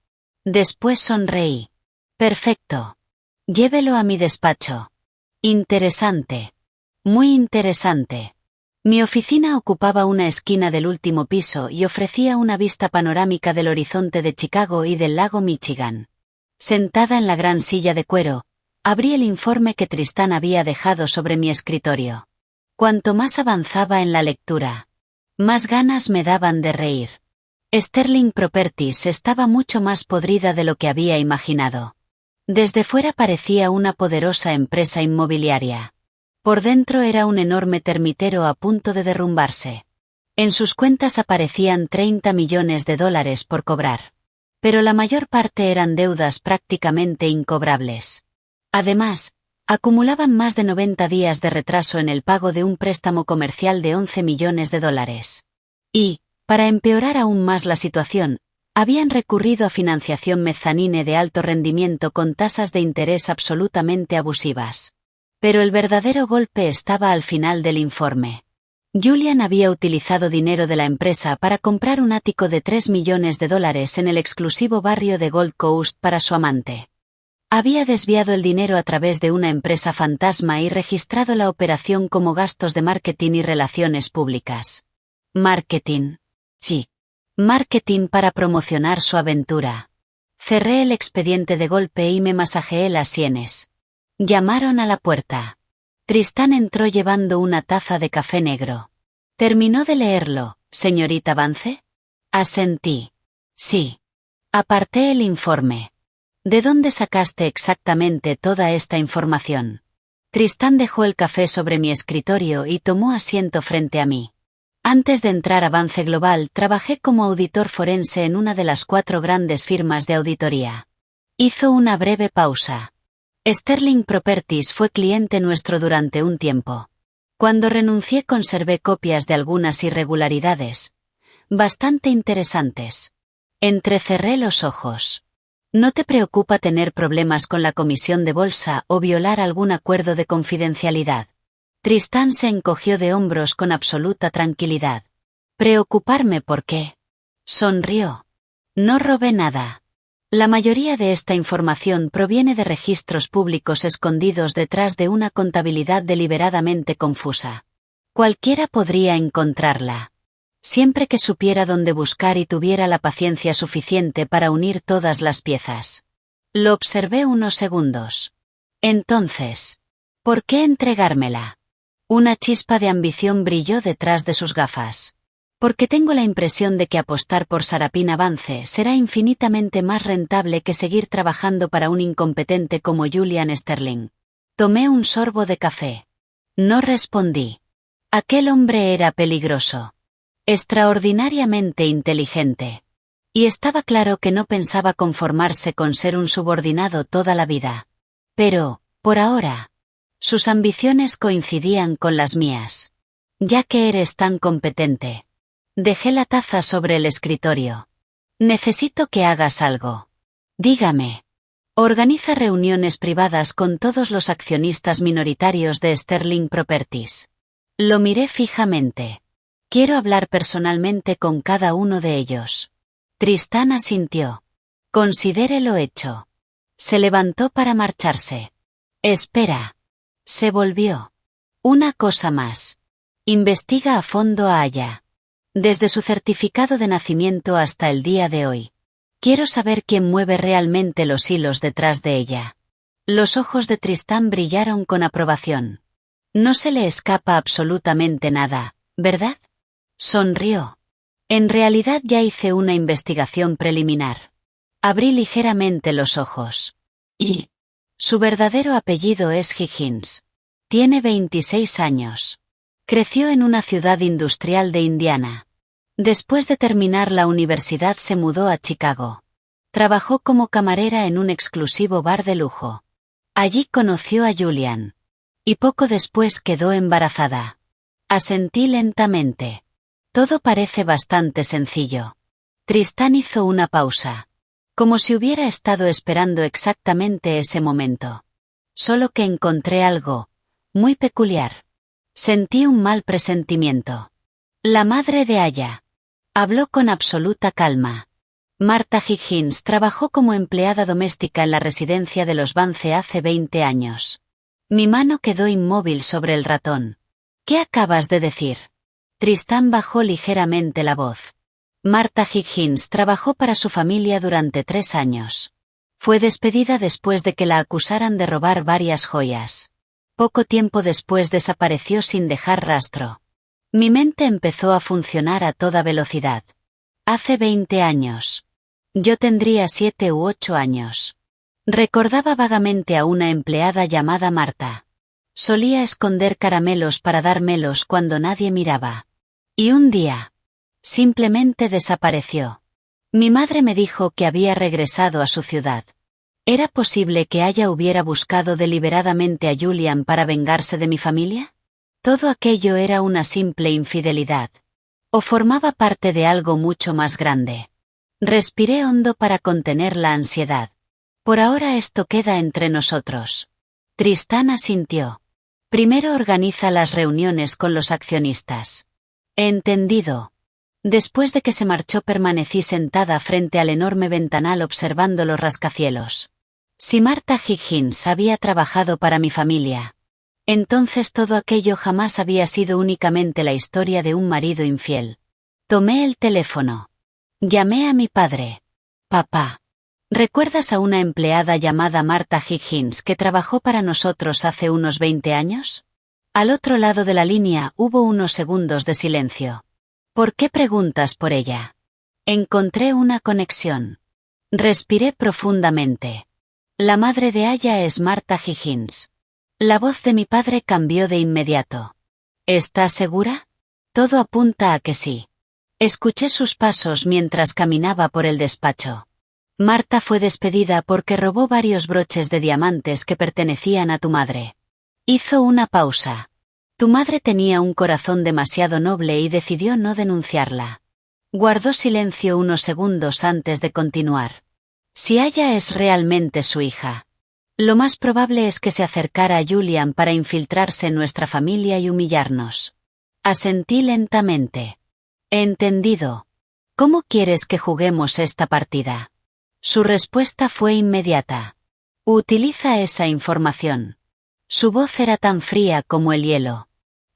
Después sonreí. Perfecto. Llévelo a mi despacho. Interesante. Muy interesante. Mi oficina ocupaba una esquina del último piso y ofrecía una vista panorámica del horizonte de Chicago y del lago Michigan. Sentada en la gran silla de cuero, abrí el informe que Tristán había dejado sobre mi escritorio. Cuanto más avanzaba en la lectura, más ganas me daban de reír. Sterling Properties estaba mucho más podrida de lo que había imaginado. Desde fuera parecía una poderosa empresa inmobiliaria. Por dentro era un enorme termitero a punto de derrumbarse. En sus cuentas aparecían $30 millones por cobrar. Pero la mayor parte eran deudas prácticamente incobrables. Además, acumulaban más de 90 días de retraso en el pago de un préstamo comercial de $11 millones. Y, para empeorar aún más la situación, habían recurrido a financiación mezzanine de alto rendimiento con tasas de interés absolutamente abusivas. Pero el verdadero golpe estaba al final del informe. Julian había utilizado dinero de la empresa para comprar un ático de $3 millones en el exclusivo barrio de Gold Coast para su amante. Había desviado el dinero a través de una empresa fantasma y registrado la operación como gastos de marketing y relaciones públicas. Marketing. Sí. Marketing para promocionar su aventura. Cerré el expediente de golpe y me masajeé las sienes. Llamaron a la puerta. Tristán entró llevando una taza de café negro. ¿Terminó de leerlo, señorita Vance? Asentí. Sí. Aparté el informe. ¿De dónde sacaste exactamente toda esta información? Tristán dejó el café sobre mi escritorio y tomó asiento frente a mí. Antes de entrar a Vance Global, trabajé como auditor forense en una de las 4 grandes firmas de auditoría. Hizo una breve pausa. Sterling Properties fue cliente nuestro durante un tiempo. Cuando renuncié conservé copias de algunas irregularidades. Bastante interesantes. Entrecerré los ojos. ¿No te preocupa tener problemas con la comisión de bolsa o violar algún acuerdo de confidencialidad? Tristán se encogió de hombros con absoluta tranquilidad. ¿Preocuparme por qué? Sonrió. No robé nada. La mayoría de esta información proviene de registros públicos escondidos detrás de una contabilidad deliberadamente confusa. Cualquiera podría encontrarla. Siempre que supiera dónde buscar y tuviera la paciencia suficiente para unir todas las piezas. Lo observé unos segundos. Entonces, ¿por qué entregármela? Una chispa de ambición brilló detrás de sus gafas. Porque tengo la impresión de que apostar por Sarapina Vance será infinitamente más rentable que seguir trabajando para un incompetente como Julian Sterling. Tomé un sorbo de café. No respondí. Aquel hombre era peligroso. Extraordinariamente inteligente. Y estaba claro que no pensaba conformarse con ser un subordinado toda la vida. Pero, por ahora, sus ambiciones coincidían con las mías. Ya que eres tan competente. Dejé la taza sobre el escritorio. Necesito que hagas algo. Dígame. Organiza reuniones privadas con todos los accionistas minoritarios de Sterling Properties. Lo miré fijamente. Quiero hablar personalmente con cada uno de ellos. Tristán asintió. Considérelo hecho. Se levantó para marcharse. Espera. Se volvió. Una cosa más. Investiga a fondo a Aya. Desde su certificado de nacimiento hasta el día de hoy. Quiero saber quién mueve realmente los hilos detrás de ella. Los ojos de Tristán brillaron con aprobación. No se le escapa absolutamente nada, ¿verdad? Sonrió. En realidad ya hice una investigación preliminar. Abrí ligeramente los ojos. Y su verdadero apellido es Higgins. Tiene 26 años. Creció en una ciudad industrial de Indiana. Después de terminar la universidad se mudó a Chicago. Trabajó como camarera en un exclusivo bar de lujo. Allí conoció a Julian. Y poco después quedó embarazada. Asentí lentamente. Todo parece bastante sencillo. Tristán hizo una pausa. Como si hubiera estado esperando exactamente ese momento. Solo que encontré algo muy peculiar. Sentí un mal presentimiento. La madre de Aya habló con absoluta calma. Martha Higgins trabajó como empleada doméstica en la residencia de los Vance hace 20 años. Mi mano quedó inmóvil sobre el ratón. ¿Qué acabas de decir? Tristán bajó ligeramente la voz. Martha Higgins trabajó para su familia durante 3 años. Fue despedida después de que la acusaran de robar varias joyas. Poco tiempo después desapareció sin dejar rastro. Mi mente empezó a funcionar a toda velocidad. Hace 20 años. Yo tendría 7 u 8 años. Recordaba vagamente a una empleada llamada Marta. Solía esconder caramelos para dármelos cuando nadie miraba. Y un día, simplemente desapareció. Mi madre me dijo que había regresado a su ciudad. ¿Era posible que Aya hubiera buscado deliberadamente a Julian para vengarse de mi familia? ¿Todo aquello era una simple infidelidad? ¿O formaba parte de algo mucho más grande? Respiré hondo para contener la ansiedad. Por ahora esto queda entre nosotros. Tristán asintió. Primero organiza las reuniones con los accionistas. Entendido. Después de que se marchó permanecí sentada frente al enorme ventanal observando los rascacielos. Si Martha Higgins había trabajado para mi familia, entonces todo aquello jamás había sido únicamente la historia de un marido infiel. Tomé el teléfono. Llamé a mi padre. Papá. ¿Recuerdas a una empleada llamada Martha Higgins que trabajó para nosotros hace unos 20 años? Al otro lado de la línea hubo unos segundos de silencio. ¿Por qué preguntas por ella? Encontré una conexión. Respiré profundamente. La madre de Aya es Martha Higgins. La voz de mi padre cambió de inmediato. ¿Estás segura? Todo apunta a que sí. Escuché sus pasos mientras caminaba por el despacho. Marta fue despedida porque robó varios broches de diamantes que pertenecían a tu madre. Hizo una pausa. Tu madre tenía un corazón demasiado noble y decidió no denunciarla. Guardó silencio unos segundos antes de continuar. Si Aya es realmente su hija, lo más probable es que se acercara a Julian para infiltrarse en nuestra familia y humillarnos. Asentí lentamente. Entendido. ¿Cómo quieres que juguemos esta partida? Su respuesta fue inmediata. Utiliza esa información. Su voz era tan fría como el hielo.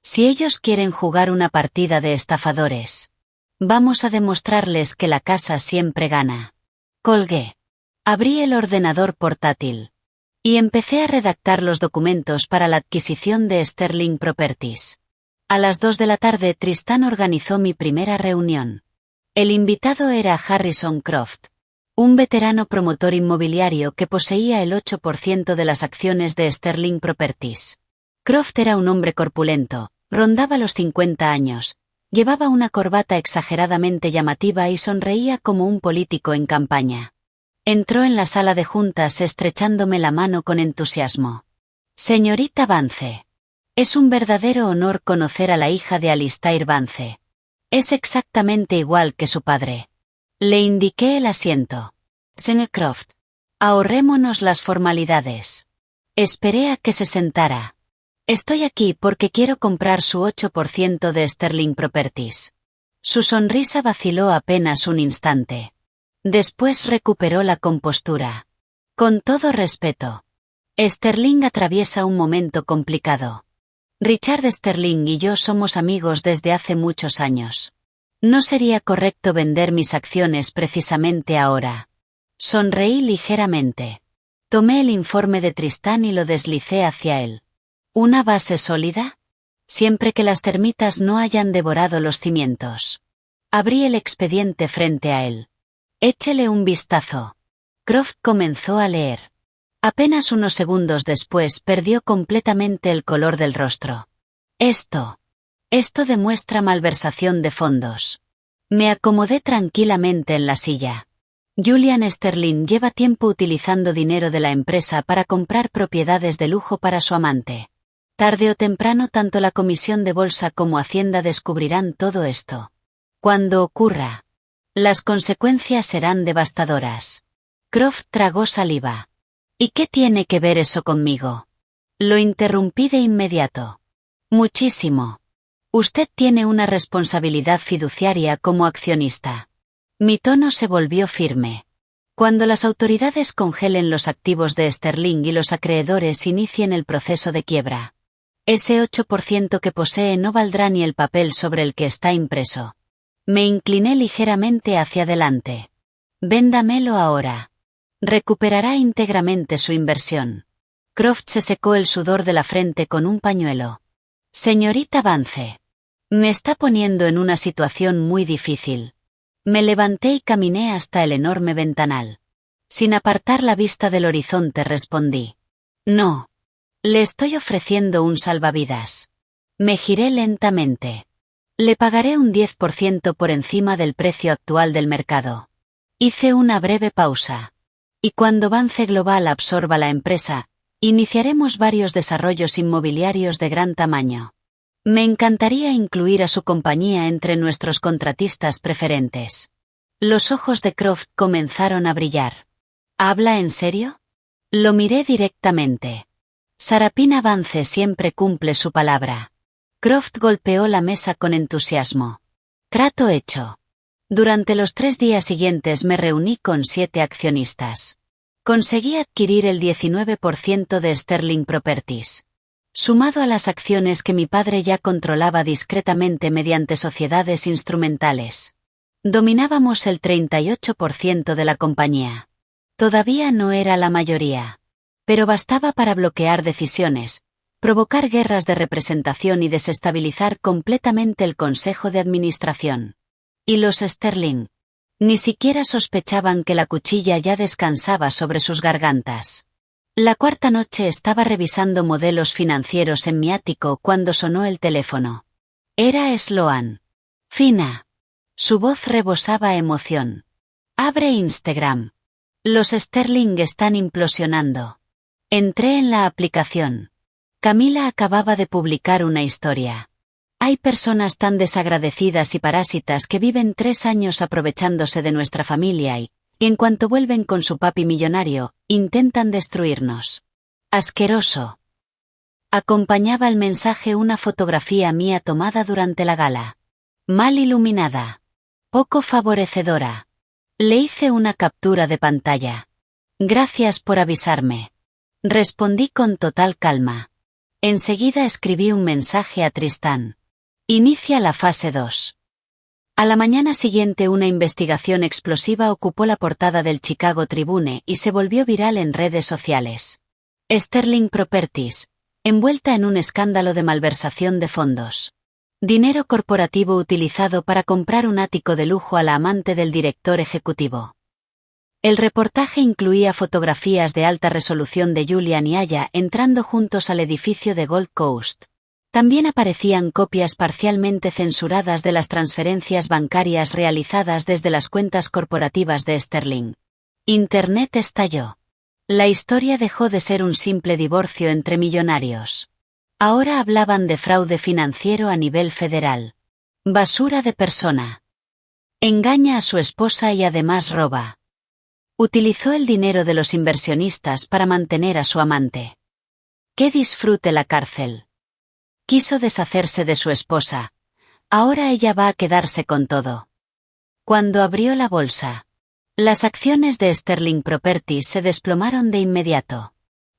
Si ellos quieren jugar una partida de estafadores, vamos a demostrarles que la casa siempre gana. Colgué. Abrí el ordenador portátil. Y empecé a redactar los documentos para la adquisición de Sterling Properties. A las 2 de la tarde Tristán organizó mi primera reunión. El invitado era Harrison Croft. Un veterano promotor inmobiliario que poseía el 8% de las acciones de Sterling Properties. Croft era un hombre corpulento, rondaba los 50 años, llevaba una corbata exageradamente llamativa y sonreía como un político en campaña. Entró en la sala de juntas estrechándome la mano con entusiasmo. Señorita Vance. Es un verdadero honor conocer a la hija de Alistair Vance. Es exactamente igual que su padre. Le indiqué el asiento. Señor Croft. Ahorrémonos las formalidades. Esperé a que se sentara. Estoy aquí porque quiero comprar su 8% de Sterling Properties. Su sonrisa vaciló apenas un instante. Después recuperó la compostura. Con todo respeto. Sterling atraviesa un momento complicado. Richard Sterling y yo somos amigos desde hace muchos años. No sería correcto vender mis acciones precisamente ahora. Sonreí ligeramente. Tomé el informe de Tristán y lo deslicé hacia él. ¿Una base sólida? Siempre que las termitas no hayan devorado los cimientos. Abrí el expediente frente a él. Échele un vistazo. Croft comenzó a leer. Apenas unos segundos después perdió completamente el color del rostro. Esto demuestra malversación de fondos. Me acomodé tranquilamente en la silla. Julian Sterling lleva tiempo utilizando dinero de la empresa para comprar propiedades de lujo para su amante. Tarde o temprano tanto la Comisión de Bolsa como Hacienda descubrirán todo esto. Cuando ocurra, las consecuencias serán devastadoras. Croft tragó saliva. ¿Y qué tiene que ver eso conmigo? Lo interrumpí de inmediato. Muchísimo. Usted tiene una responsabilidad fiduciaria como accionista. Mi tono se volvió firme. Cuando las autoridades congelen los activos de Sterling y los acreedores inicien el proceso de quiebra, ese 8% que posee no valdrá ni el papel sobre el que está impreso. Me incliné ligeramente hacia adelante. Véndamelo ahora. Recuperará íntegramente su inversión. Croft se secó el sudor de la frente con un pañuelo. Señorita Vance. Me está poniendo en una situación muy difícil. Me levanté y caminé hasta el enorme ventanal. Sin apartar la vista del horizonte respondí. No. Le estoy ofreciendo un salvavidas. Me giré lentamente. Le pagaré un 10% por encima del precio actual del mercado. Hice una breve pausa. Y cuando Vance Global absorba la empresa, iniciaremos varios desarrollos inmobiliarios de gran tamaño. Me encantaría incluir a su compañía entre nuestros contratistas preferentes. Los ojos de Croft comenzaron a brillar. ¿Habla en serio? Lo miré directamente. Sarapina Vance siempre cumple su palabra. Croft golpeó la mesa con entusiasmo. Trato hecho. Durante los 3 días siguientes me reuní con 7 accionistas. Conseguí adquirir el 19% de Sterling Properties. Sumado a las acciones que mi padre ya controlaba discretamente mediante sociedades instrumentales. Dominábamos el 38% de la compañía. Todavía no era la mayoría. Pero bastaba para bloquear decisiones, provocar guerras de representación y desestabilizar completamente el consejo de administración. Y los Sterling ni siquiera sospechaban que la cuchilla ya descansaba sobre sus gargantas. La cuarta noche estaba revisando modelos financieros en mi ático cuando sonó el teléfono. Era Sloan. Fina. Su voz rebosaba emoción. Abre Instagram. Los Sterling están implosionando. Entré en la aplicación. Camila acababa de publicar una historia. Hay personas tan desagradecidas y parásitas que viven 3 años aprovechándose de nuestra familia y en cuanto vuelven con su papi millonario, intentan destruirnos. Asqueroso. Acompañaba el mensaje una fotografía mía tomada durante la gala. Mal iluminada. Poco favorecedora. Le hice una captura de pantalla. Gracias por avisarme. Respondí con total calma. Enseguida escribí un mensaje a Tristán. Inicia la fase 2. A la mañana siguiente una investigación explosiva ocupó la portada del Chicago Tribune y se volvió viral en redes sociales. Sterling Properties, envuelta en un escándalo de malversación de fondos. Dinero corporativo utilizado para comprar un ático de lujo a la amante del director ejecutivo. El reportaje incluía fotografías de alta resolución de Julian y Aya entrando juntos al edificio de Gold Coast. También aparecían copias parcialmente censuradas de las transferencias bancarias realizadas desde las cuentas corporativas de Sterling. Internet estalló. La historia dejó de ser un simple divorcio entre millonarios. Ahora hablaban de fraude financiero a nivel federal. Basura de persona. Engaña a su esposa y además roba. Utilizó el dinero de los inversionistas para mantener a su amante. Que disfrute la cárcel. Quiso deshacerse de su esposa. Ahora ella va a quedarse con todo. Cuando abrió la bolsa, las acciones de Sterling Properties se desplomaron de inmediato.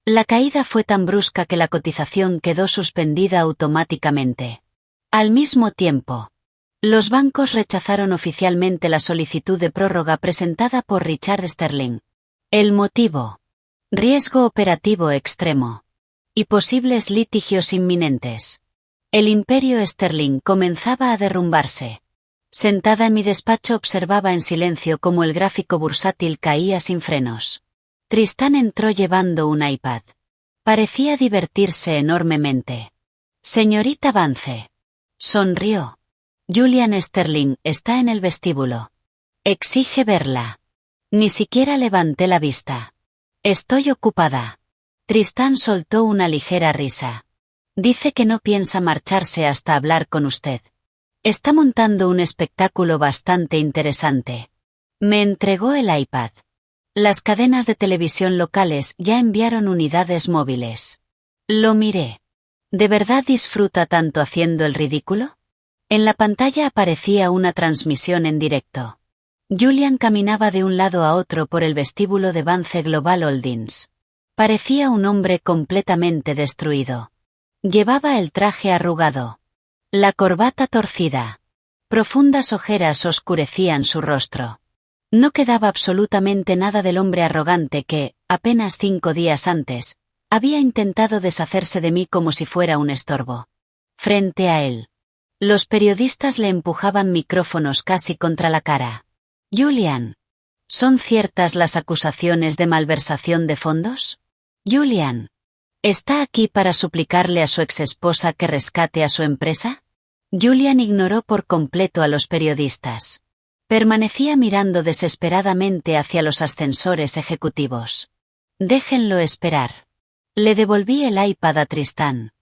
La caída fue tan brusca que la cotización quedó suspendida automáticamente. Al mismo tiempo, los bancos rechazaron oficialmente la solicitud de prórroga presentada por Richard Sterling. El motivo: riesgo operativo extremo y posibles litigios inminentes. El imperio Sterling comenzaba a derrumbarse. Sentada en mi despacho observaba en silencio cómo el gráfico bursátil caía sin frenos. Tristán entró llevando un iPad. Parecía divertirse enormemente. Señorita Vance. Sonrió. Julian Sterling está en el vestíbulo. Exige verla. Ni siquiera levanté la vista. Estoy ocupada. Tristán soltó una ligera risa. Dice que no piensa marcharse hasta hablar con usted. Está montando un espectáculo bastante interesante. Me entregó el iPad. Las cadenas de televisión locales ya enviaron unidades móviles. Lo miré. ¿De verdad disfruta tanto haciendo el ridículo? En la pantalla aparecía una transmisión en directo. Julian caminaba de un lado a otro por el vestíbulo de Vance Global Holdings. Parecía un hombre completamente destruido. Llevaba el traje arrugado. La corbata torcida. Profundas ojeras oscurecían su rostro. No quedaba absolutamente nada del hombre arrogante que, apenas 5 días antes, había intentado deshacerse de mí como si fuera un estorbo. Frente a él, los periodistas le empujaban micrófonos casi contra la cara. Julian, ¿son ciertas las acusaciones de malversación de fondos? Julian, ¿está aquí para suplicarle a su exesposa que rescate a su empresa? Julian ignoró por completo a los periodistas. Permanecía mirando desesperadamente hacia los ascensores ejecutivos. Déjenlo esperar. Le devolví el iPad a Tristán.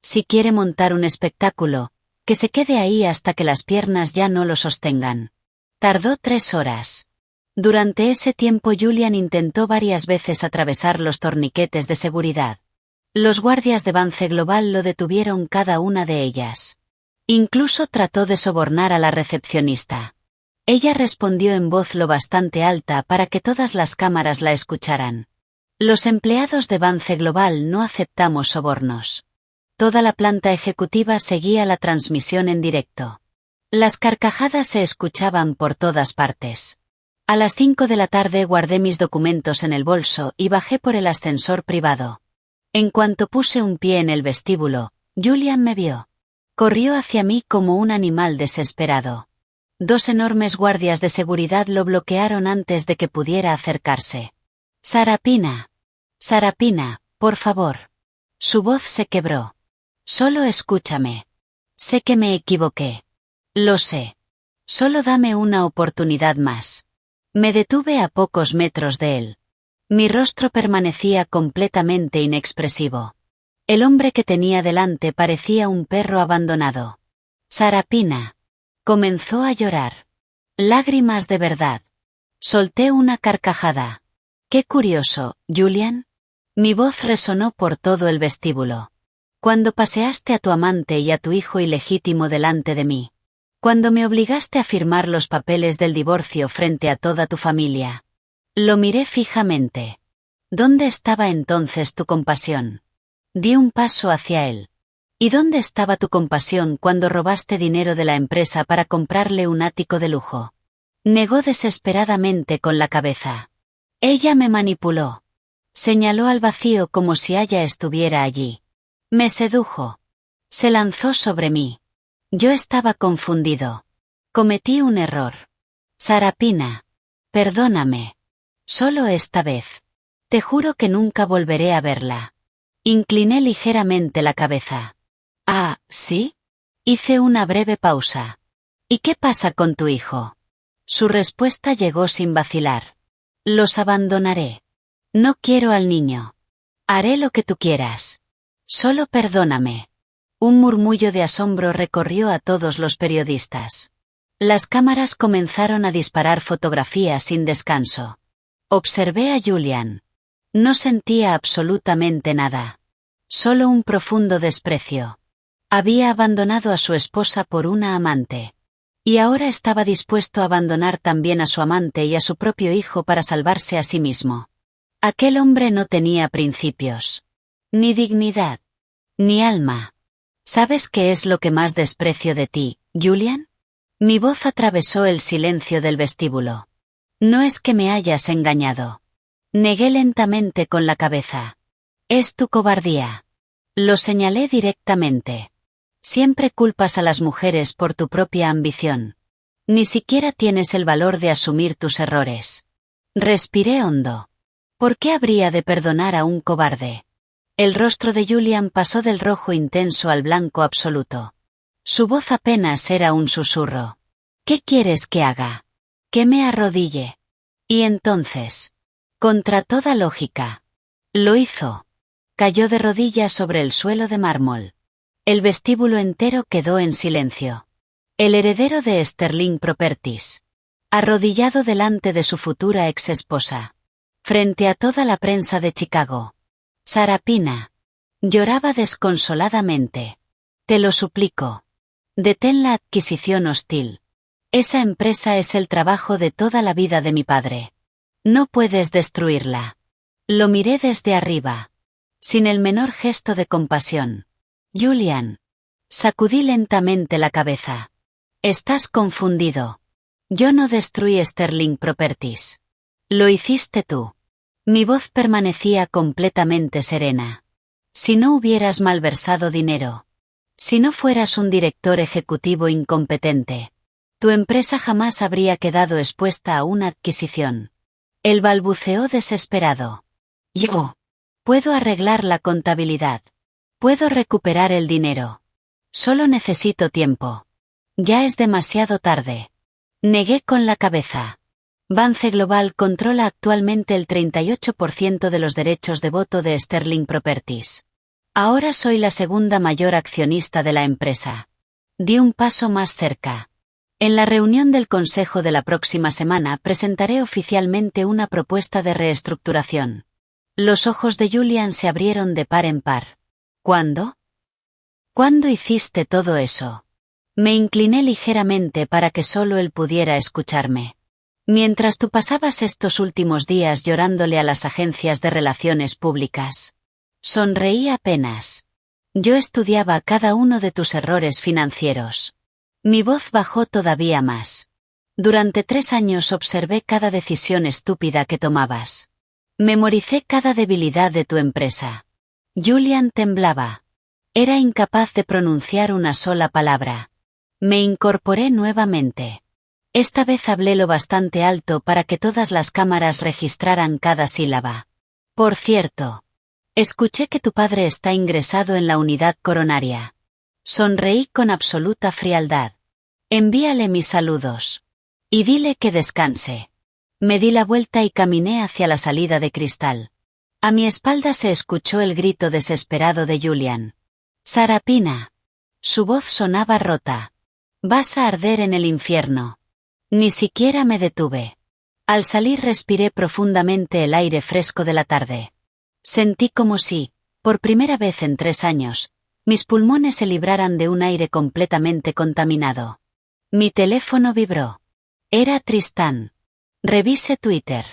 Si quiere montar un espectáculo, que se quede ahí hasta que las piernas ya no lo sostengan. Tardó 3 horas. Durante ese tiempo Julian intentó varias veces atravesar los torniquetes de seguridad. Los guardias de Vance Global lo detuvieron cada una de ellas. Incluso trató de sobornar a la recepcionista. Ella respondió en voz lo bastante alta para que todas las cámaras la escucharan. Los empleados de Vance Global no aceptamos sobornos. Toda la planta ejecutiva seguía la transmisión en directo. Las carcajadas se escuchaban por todas partes. A las 5 de la tarde guardé mis documentos en el bolso y bajé por el ascensor privado. En cuanto puse un pie en el vestíbulo, Julian me vio. Corrió hacia mí como un animal desesperado. 2 enormes guardias de seguridad lo bloquearon antes de que pudiera acercarse. Sarapina. Sarapina, por favor. Su voz se quebró. Solo escúchame. Sé que me equivoqué. Lo sé. Solo dame una oportunidad más. Me detuve a pocos metros de él. Mi rostro permanecía completamente inexpresivo. El hombre que tenía delante parecía un perro abandonado. Sarapina. Comenzó a llorar. Lágrimas de verdad. Solté una carcajada. Qué curioso, Julian. Mi voz resonó por todo el vestíbulo. Cuando paseaste a tu amante y a tu hijo ilegítimo delante de mí. Cuando me obligaste a firmar los papeles del divorcio frente a toda tu familia. Lo miré fijamente. ¿Dónde estaba entonces tu compasión? Di un paso hacia él. ¿Y dónde estaba tu compasión cuando robaste dinero de la empresa para comprarle un ático de lujo? Negó desesperadamente con la cabeza. Ella me manipuló. Señaló al vacío como si ella estuviera allí. Me sedujo. Se lanzó sobre mí. Yo estaba confundido. Cometí un error. Sarapina. Perdóname. Solo esta vez. Te juro que nunca volveré a verla. Incliné ligeramente la cabeza. Ah, ¿sí? Hice una breve pausa. ¿Y qué pasa con tu hijo? Su respuesta llegó sin vacilar. Los abandonaré. No quiero al niño. Haré lo que tú quieras. Solo perdóname. Un murmullo de asombro recorrió a todos los periodistas. Las cámaras comenzaron a disparar fotografías sin descanso. Observé a Julian. No sentía absolutamente nada. Solo un profundo desprecio. Había abandonado a su esposa por una amante. Y ahora estaba dispuesto a abandonar también a su amante y a su propio hijo para salvarse a sí mismo. Aquel hombre no tenía principios. Ni dignidad. Ni alma. ¿Sabes qué es lo que más desprecio de ti, Julian? Mi voz atravesó el silencio del vestíbulo. No es que me hayas engañado. Negué lentamente con la cabeza. Es tu cobardía. Lo señalé directamente. Siempre culpas a las mujeres por tu propia ambición. Ni siquiera tienes el valor de asumir tus errores. Respiré hondo. ¿Por qué habría de perdonar a un cobarde? El rostro de Julian pasó del rojo intenso al blanco absoluto. Su voz apenas era un susurro. ¿Qué quieres que haga? ¿Que me arrodille? Y entonces, contra toda lógica, lo hizo. Cayó de rodillas sobre el suelo de mármol. El vestíbulo entero quedó en silencio. El heredero de Sterling Properties, arrodillado delante de su futura ex-esposa, frente a toda la prensa de Chicago. Sarah Pina lloraba desconsoladamente. Te lo suplico. Detén la adquisición hostil. Esa empresa es el trabajo de toda la vida de mi padre. No puedes destruirla. Lo miré desde arriba, sin el menor gesto de compasión. Julian. Sacudí lentamente la cabeza. Estás confundido. Yo no destruí Sterling Properties. Lo hiciste tú. Mi voz permanecía completamente serena. Si no hubieras malversado dinero, si no fueras un director ejecutivo incompetente, tu empresa jamás habría quedado expuesta a una adquisición. Él balbuceó desesperado. Yo puedo arreglar la contabilidad. Puedo recuperar el dinero. Solo necesito tiempo. Ya es demasiado tarde. Negué con la cabeza. Vance Global controla actualmente el 38% de los derechos de voto de Sterling Properties. Ahora soy la segunda mayor accionista de la empresa. Di un paso más cerca. En la reunión del consejo de la próxima semana presentaré oficialmente una propuesta de reestructuración. Los ojos de Julian se abrieron de par en par. ¿Cuándo? ¿Cuándo hiciste todo eso? Me incliné ligeramente para que solo él pudiera escucharme. Mientras tú pasabas estos últimos días llorándole a las agencias de relaciones públicas. Sonreí apenas. Yo estudiaba cada uno de tus errores financieros. Mi voz bajó todavía más. Durante 3 años observé cada decisión estúpida que tomabas. Memoricé cada debilidad de tu empresa. Julian temblaba. Era incapaz de pronunciar una sola palabra. Me incorporé nuevamente. Esta vez hablé lo bastante alto para que todas las cámaras registraran cada sílaba. Por cierto, escuché que tu padre está ingresado en la unidad coronaria. Sonreí con absoluta frialdad. Envíale mis saludos. Y dile que descanse. Me di la vuelta y caminé hacia la salida de cristal. A mi espalda se escuchó el grito desesperado de Julian. Sarah Pina. Su voz sonaba rota. Vas a arder en el infierno. Ni siquiera me detuve. Al salir respiré profundamente el aire fresco de la tarde. Sentí como si, por primera vez en 3 años, mis pulmones se libraran de un aire completamente contaminado. Mi teléfono vibró. Era Tristán. Revise Twitter.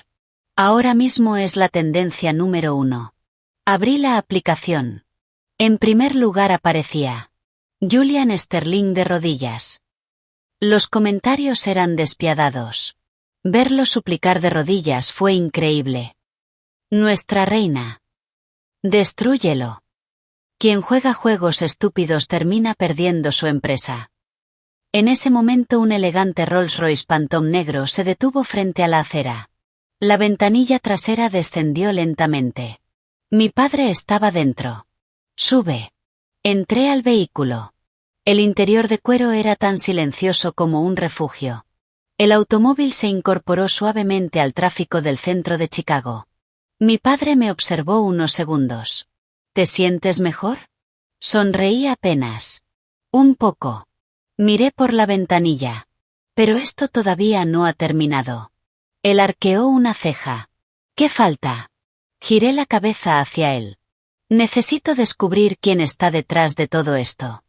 Ahora mismo es la tendencia número 1. Abrí la aplicación. En primer lugar aparecía Julian Sterling de rodillas. Los comentarios eran despiadados. Verlo suplicar de rodillas fue increíble. Nuestra reina. Destrúyelo. Quien juega juegos estúpidos termina perdiendo su empresa. En ese momento un elegante Rolls-Royce Phantom negro se detuvo frente a la acera. La ventanilla trasera descendió lentamente. Mi padre estaba dentro. Sube. Entré al vehículo. El interior de cuero era tan silencioso como un refugio. El automóvil se incorporó suavemente al tráfico del centro de Chicago. Mi padre me observó unos segundos. ¿Te sientes mejor? Sonreí apenas. Un poco. Miré por la ventanilla. Pero esto todavía no ha terminado. Él arqueó una ceja. ¿Qué falta? Giré la cabeza hacia él. Necesito descubrir quién está detrás de todo esto.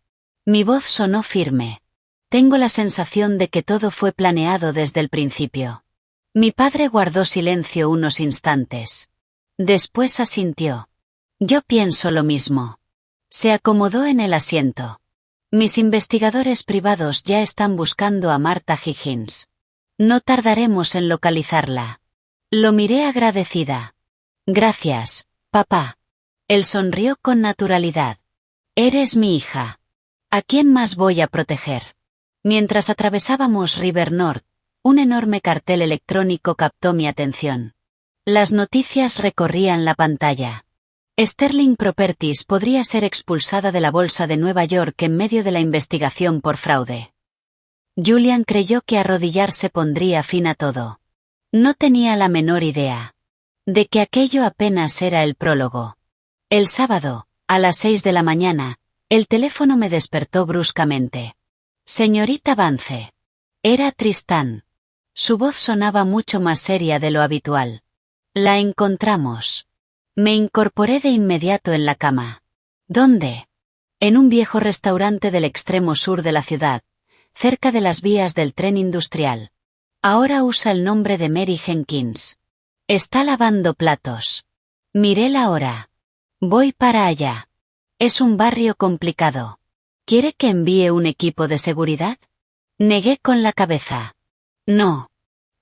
Mi voz sonó firme. Tengo la sensación de que todo fue planeado desde el principio. Mi padre guardó silencio unos instantes. Después asintió. Yo pienso lo mismo. Se acomodó en el asiento. Mis investigadores privados ya están buscando a Martha Higgins. No tardaremos en localizarla. Lo miré agradecida. Gracias, papá. Él sonrió con naturalidad. Eres mi hija. ¿A quién más voy a proteger? Mientras atravesábamos River North, un enorme cartel electrónico captó mi atención. Las noticias recorrían la pantalla. Sterling Properties podría ser expulsada de la bolsa de Nueva York en medio de la investigación por fraude. Julian creyó que arrodillarse pondría fin a todo. No tenía la menor idea de que aquello apenas era el prólogo. El sábado, a las 6 de la mañana, el teléfono me despertó bruscamente. Señorita Vance. Era Tristán. Su voz sonaba mucho más seria de lo habitual. La encontramos. Me incorporé de inmediato en la cama. ¿Dónde? En un viejo restaurante del extremo sur de la ciudad, cerca de las vías del tren industrial. Ahora usa el nombre de Mary Jenkins. Está lavando platos. Miré la hora. Voy para allá. Es un barrio complicado. ¿Quiere que envíe un equipo de seguridad? Negué con la cabeza. No.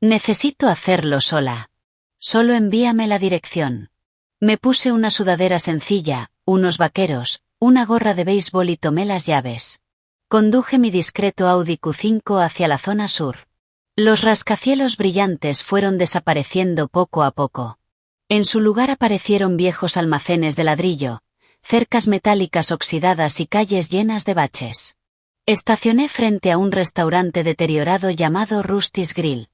Necesito hacerlo sola. Solo envíame la dirección. Me puse una sudadera sencilla, unos vaqueros, una gorra de béisbol y tomé las llaves. Conduje mi discreto Audi Q5 hacia la zona sur. Los rascacielos brillantes fueron desapareciendo poco a poco. En su lugar aparecieron viejos almacenes de ladrillo, cercas metálicas oxidadas y calles llenas de baches. Estacioné frente a un restaurante deteriorado llamado Rusty's Grill.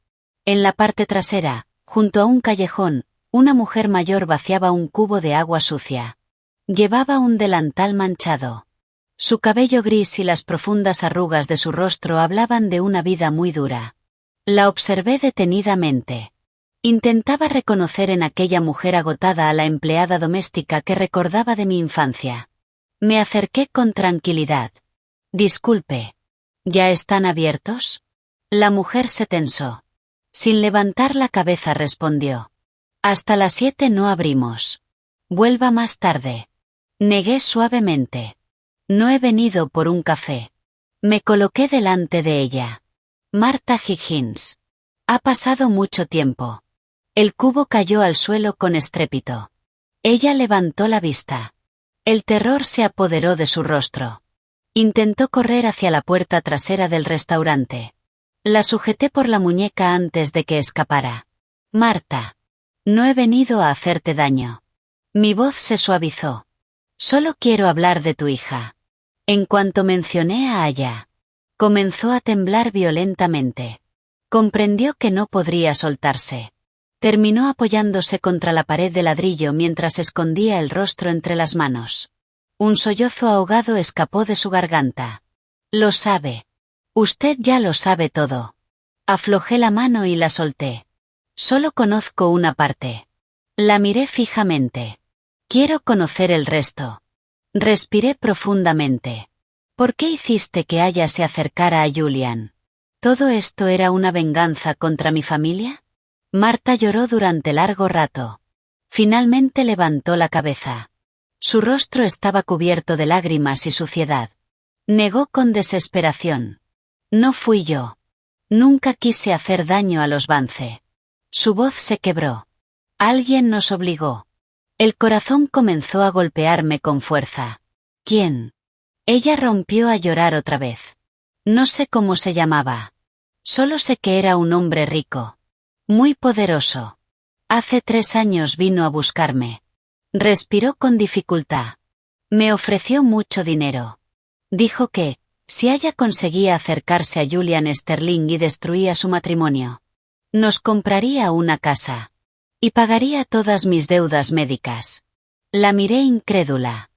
En la parte trasera, junto a un callejón, una mujer mayor vaciaba un cubo de agua sucia. Llevaba un delantal manchado. Su cabello gris y las profundas arrugas de su rostro hablaban de una vida muy dura. La observé detenidamente. Intentaba reconocer en aquella mujer agotada a la empleada doméstica que recordaba de mi infancia. Me acerqué con tranquilidad. Disculpe. ¿Ya están abiertos? La mujer se tensó. Sin levantar la cabeza respondió. Hasta las 7 no abrimos. Vuelva más tarde. Negué suavemente. No he venido por un café. Me coloqué delante de ella. Martha Higgins. Ha pasado mucho tiempo. El cubo cayó al suelo con estrépito. Ella levantó la vista. El terror se apoderó de su rostro. Intentó correr hacia la puerta trasera del restaurante. La sujeté por la muñeca antes de que escapara. Marta. No he venido a hacerte daño. Mi voz se suavizó. Solo quiero hablar de tu hija. En cuanto mencioné a Aya, comenzó a temblar violentamente. Comprendió que no podría soltarse. Terminó apoyándose contra la pared de ladrillo mientras escondía el rostro entre las manos. Un sollozo ahogado escapó de su garganta. Lo sabe. Usted ya lo sabe todo. Aflojé la mano y la solté. Solo conozco una parte. La miré fijamente. Quiero conocer el resto. Respiré profundamente. ¿Por qué hiciste que Aya se acercara a Julian? ¿Todo esto era una venganza contra mi familia? Marta lloró durante largo rato. Finalmente levantó la cabeza. Su rostro estaba cubierto de lágrimas y suciedad. Negó con desesperación. No fui yo. Nunca quise hacer daño a los Vance. Su voz se quebró. Alguien nos obligó. El corazón comenzó a golpearme con fuerza. ¿Quién? Ella rompió a llorar otra vez. No sé cómo se llamaba. Solo sé que era un hombre rico. Muy poderoso. Hace 3 años vino a buscarme. Respiró con dificultad. Me ofreció mucho dinero. Dijo que, si Aya conseguía acercarse a Julian Sterling y destruía su matrimonio, nos compraría una casa. Y pagaría todas mis deudas médicas. La miré incrédula.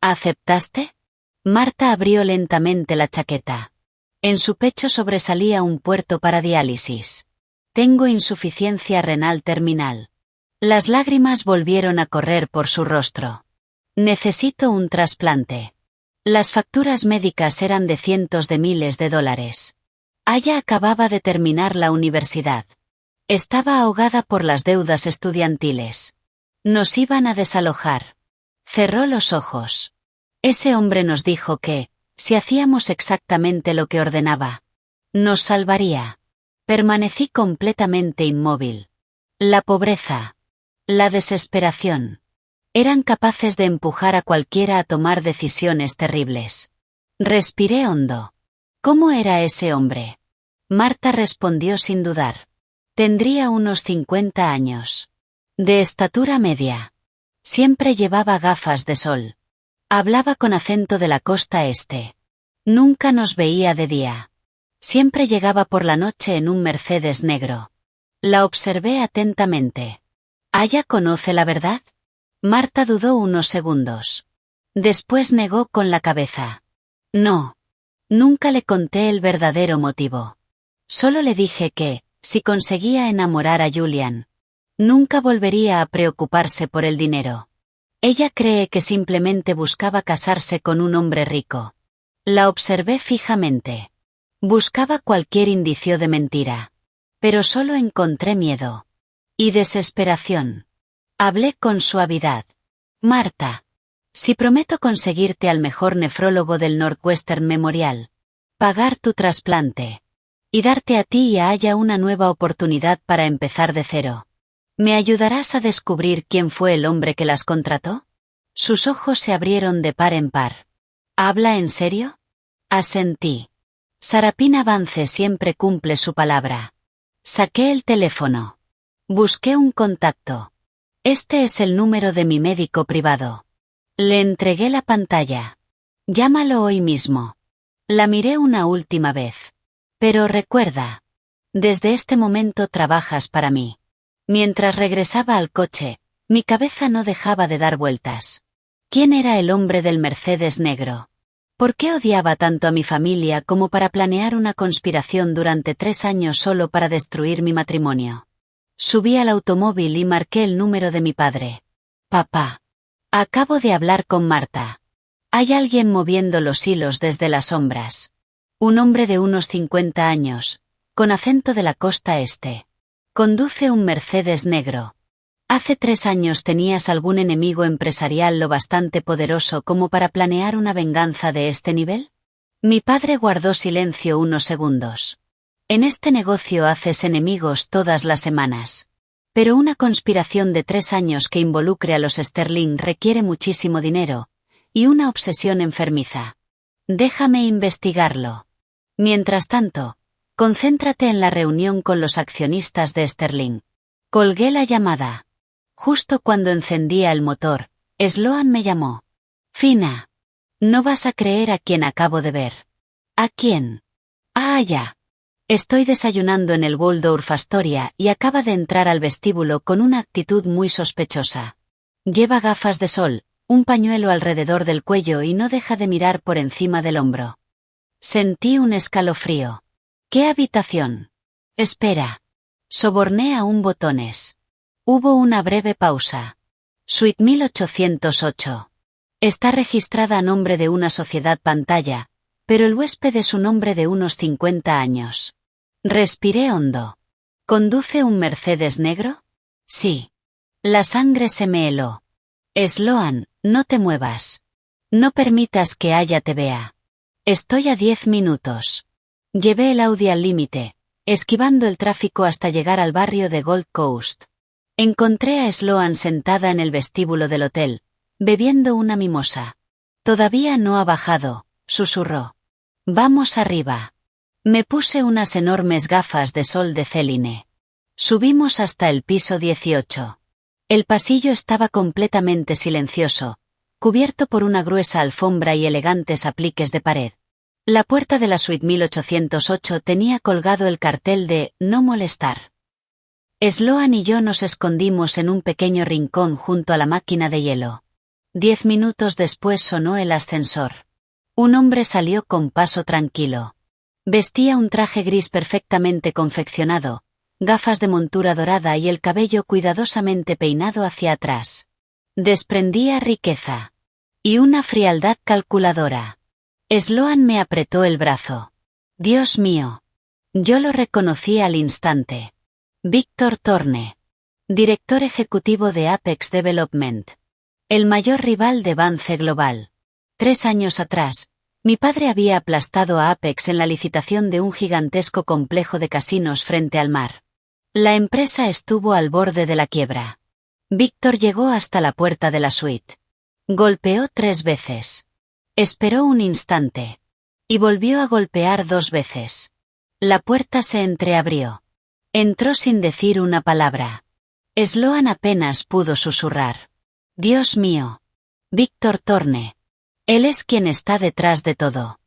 ¿Aceptaste? Marta abrió lentamente la chaqueta. En su pecho sobresalía un puerto para diálisis. Tengo insuficiencia renal terminal. Las lágrimas volvieron a correr por su rostro. Necesito un trasplante. Las facturas médicas eran de cientos de miles de dólares. Aya acababa de terminar la universidad. Estaba ahogada por las deudas estudiantiles. Nos iban a desalojar. Cerró los ojos. Ese hombre nos dijo que, si hacíamos exactamente lo que ordenaba, nos salvaría. Permanecí completamente inmóvil. La pobreza, la desesperación, eran capaces de empujar a cualquiera a tomar decisiones terribles. Respiré hondo. ¿Cómo era ese hombre? Marta respondió sin dudar. Tendría unos 50 años. De estatura media. Siempre llevaba gafas de sol. Hablaba con acento de la costa este. Nunca nos veía de día. Siempre llegaba por la noche en un Mercedes negro. La observé atentamente. ¿Aya conoce la verdad? Marta dudó unos segundos. Después negó con la cabeza. No. Nunca le conté el verdadero motivo. Solo le dije que, si conseguía enamorar a Julian, nunca volvería a preocuparse por el dinero. Ella cree que simplemente buscaba casarse con un hombre rico. La observé fijamente. Buscaba cualquier indicio de mentira. Pero solo encontré miedo. Y desesperación. Hablé con suavidad. Marta. Si prometo conseguirte al mejor nefrólogo del Northwestern Memorial, pagar tu trasplante, y darte a ti y a Aya una nueva oportunidad para empezar de cero, ¿me ayudarás a descubrir quién fue el hombre que las contrató? Sus ojos se abrieron de par en par. ¿Habla en serio? Asentí. Sarapina Vance siempre cumple su palabra. Saqué el teléfono. Busqué un contacto. Este es el número de mi médico privado. Le entregué la pantalla. Llámalo hoy mismo. La miré una última vez. Pero recuerda. Desde este momento trabajas para mí. Mientras regresaba al coche, mi cabeza no dejaba de dar vueltas. ¿Quién era el hombre del Mercedes negro? ¿Por qué odiaba tanto a mi familia como para planear una conspiración durante 3 años solo para destruir mi matrimonio? Subí al automóvil y marqué el número de mi padre. Papá. Acabo de hablar con Marta. Hay alguien moviendo los hilos desde las sombras. Un hombre de unos 50 años, con acento de la costa este. Conduce un Mercedes negro. ¿Hace 3 años tenías algún enemigo empresarial lo bastante poderoso como para planear una venganza de este nivel? Mi padre guardó silencio unos segundos. En este negocio haces enemigos todas las semanas. Pero una conspiración de 3 años que involucre a los Sterling requiere muchísimo dinero, y una obsesión enfermiza. Déjame investigarlo. Mientras tanto, concéntrate en la reunión con los accionistas de Sterling. Colgué la llamada. Justo cuando encendía el motor, Sloan me llamó. Fina. No vas a creer a quién acabo de ver. ¿A quién? A Aya. Estoy desayunando en el Waldorf Astoria y acaba de entrar al vestíbulo con una actitud muy sospechosa. Lleva gafas de sol, un pañuelo alrededor del cuello y no deja de mirar por encima del hombro. Sentí un escalofrío. ¿Qué habitación? Espera. Soborné a un botones. Hubo una breve pausa. Suite 1808. Está registrada a nombre de una sociedad pantalla, pero el huésped es un hombre de unos 50 años. Respiré hondo. ¿Conduce un Mercedes negro? Sí. La sangre se me heló. Sloan, no te muevas. No permitas que Aya te vea. Estoy a 10 minutos. Llevé el Audi al límite, esquivando el tráfico hasta llegar al barrio de Gold Coast. Encontré a Sloan sentada en el vestíbulo del hotel, bebiendo una mimosa. Todavía no ha bajado, susurró. Vamos arriba. Me puse unas enormes gafas de sol de Celine. Subimos hasta el piso 18. El pasillo estaba completamente silencioso, cubierto por una gruesa alfombra y elegantes apliques de pared. La puerta de la suite 1808 tenía colgado el cartel de «No molestar». Sloan y yo nos escondimos en un pequeño rincón junto a la máquina de hielo. 10 minutos después sonó el ascensor. Un hombre salió con paso tranquilo. Vestía un traje gris perfectamente confeccionado, gafas de montura dorada y el cabello cuidadosamente peinado hacia atrás. Desprendía riqueza. Y una frialdad calculadora. Sloan me apretó el brazo. Dios mío. Yo lo reconocí al instante. Víctor Thorne. Director ejecutivo de Apex Development. El mayor rival de Vance Global. 3 años atrás, mi padre había aplastado a Apex en la licitación de un gigantesco complejo de casinos frente al mar. La empresa estuvo al borde de la quiebra. Víctor llegó hasta la puerta de la suite. Golpeó 3 veces. Esperó un instante. Y volvió a golpear 2 veces. La puerta se entreabrió. Entró sin decir una palabra. Sloan apenas pudo susurrar. Dios mío. Víctor Thorne. Él es quien está detrás de todo.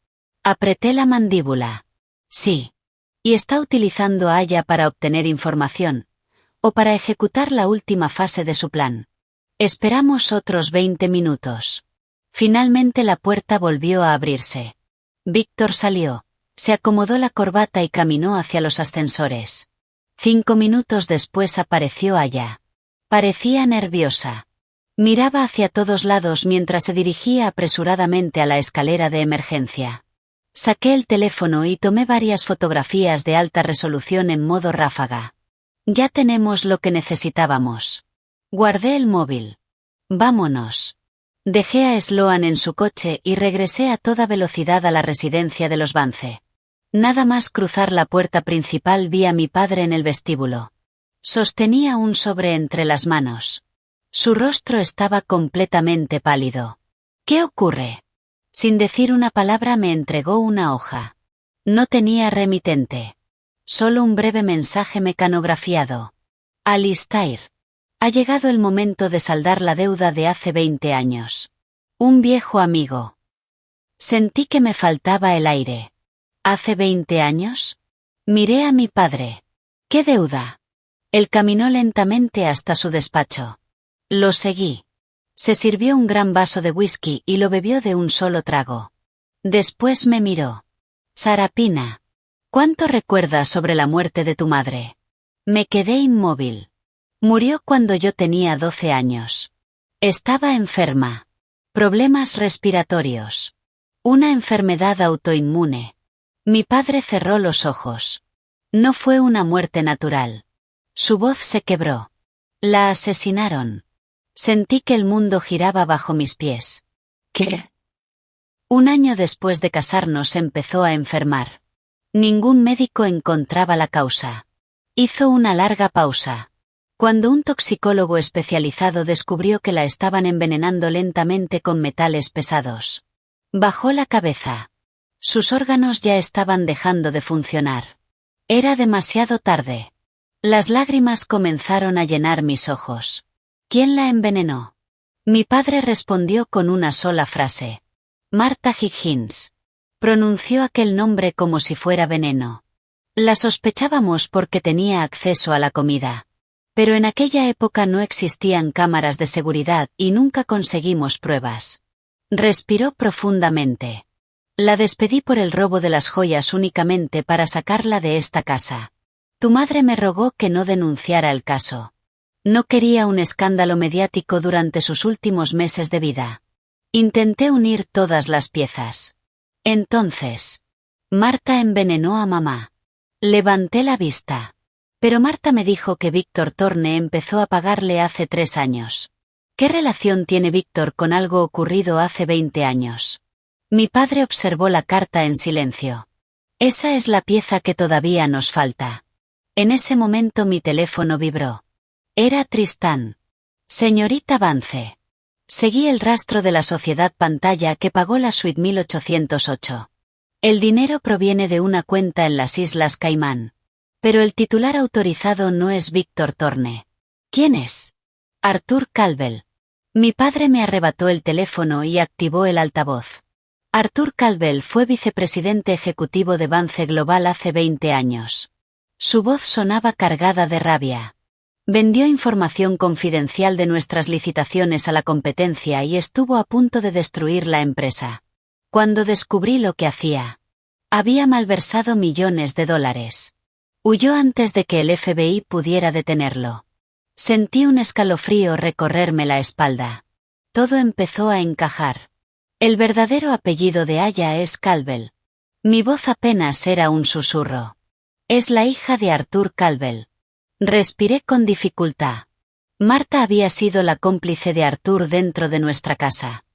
Apreté la mandíbula. Sí. Y está utilizando a Aya para obtener información, o para ejecutar la última fase de su plan. Esperamos otros 20 minutos. Finalmente la puerta volvió a abrirse. Víctor salió, se acomodó la corbata y caminó hacia los ascensores. 5 minutos después apareció Aya. Parecía nerviosa. Miraba hacia todos lados mientras se dirigía apresuradamente a la escalera de emergencia. Saqué el teléfono y tomé varias fotografías de alta resolución en modo ráfaga. Ya tenemos lo que necesitábamos. Guardé el móvil. Vámonos. Dejé a Sloan en su coche y regresé a toda velocidad a la residencia de los Vance. Nada más cruzar la puerta principal vi a mi padre en el vestíbulo. Sostenía un sobre entre las manos. Su rostro estaba completamente pálido. ¿Qué ocurre? Sin decir una palabra me entregó una hoja. No tenía remitente. Solo un breve mensaje mecanografiado. Alistair. Ha llegado el momento de saldar la deuda de hace 20 años. Un viejo amigo. Sentí que me faltaba el aire. ¿Hace 20 años? Miré a mi padre. ¿Qué deuda? Él caminó lentamente hasta su despacho. Lo seguí. Se sirvió un gran vaso de whisky y lo bebió de un solo trago. Después me miró. Sarapina. ¿Cuánto recuerdas sobre la muerte de tu madre? Me quedé inmóvil. Murió cuando yo tenía 12 años. Estaba enferma. Problemas respiratorios. Una enfermedad autoinmune. Mi padre cerró los ojos. No fue una muerte natural. Su voz se quebró. La asesinaron. Sentí que el mundo giraba bajo mis pies. ¿Qué? Un año después de casarnos empezó a enfermar. Ningún médico encontraba la causa. Hizo una larga pausa. Cuando un toxicólogo especializado descubrió que la estaban envenenando lentamente con metales pesados. Bajó la cabeza. Sus órganos ya estaban dejando de funcionar. Era demasiado tarde. Las lágrimas comenzaron a llenar mis ojos. ¿Quién la envenenó? Mi padre respondió con una sola frase. Martha Higgins. Pronunció aquel nombre como si fuera veneno. La sospechábamos porque tenía acceso a la comida. Pero en aquella época no existían cámaras de seguridad y nunca conseguimos pruebas. Respiró profundamente. La despedí por el robo de las joyas únicamente para sacarla de esta casa. Tu madre me rogó que no denunciara el caso. No quería un escándalo mediático durante sus últimos meses de vida. Intenté unir todas las piezas. Entonces, Marta envenenó a mamá. Levanté la vista. Pero Marta me dijo que Víctor Thorne empezó a pagarle hace 3 años. ¿Qué relación tiene Víctor con algo ocurrido hace 20 años? Mi padre observó la carta en silencio. Esa es la pieza que todavía nos falta. En ese momento mi teléfono vibró. Era Tristán. Señorita Vance. Seguí el rastro de la sociedad pantalla que pagó la suite 1808. El dinero proviene de una cuenta en las Islas Caimán. Pero el titular autorizado no es Víctor Thorne. ¿Quién es? Arthur Calvel. Mi padre me arrebató el teléfono y activó el altavoz. Arthur Calvel fue vicepresidente ejecutivo de Vance Global hace 20 años. Su voz sonaba cargada de rabia. Vendió información confidencial de nuestras licitaciones a la competencia y estuvo a punto de destruir la empresa. Cuando descubrí lo que hacía, había malversado millones de dólares. Huyó antes de que el FBI pudiera detenerlo. Sentí un escalofrío recorrerme la espalda. Todo empezó a encajar. El verdadero apellido de Aya es Calvel. Mi voz apenas era un susurro. Es la hija de Arthur Calvel. Respiré con dificultad. Marta había sido la cómplice de Arthur dentro de nuestra casa.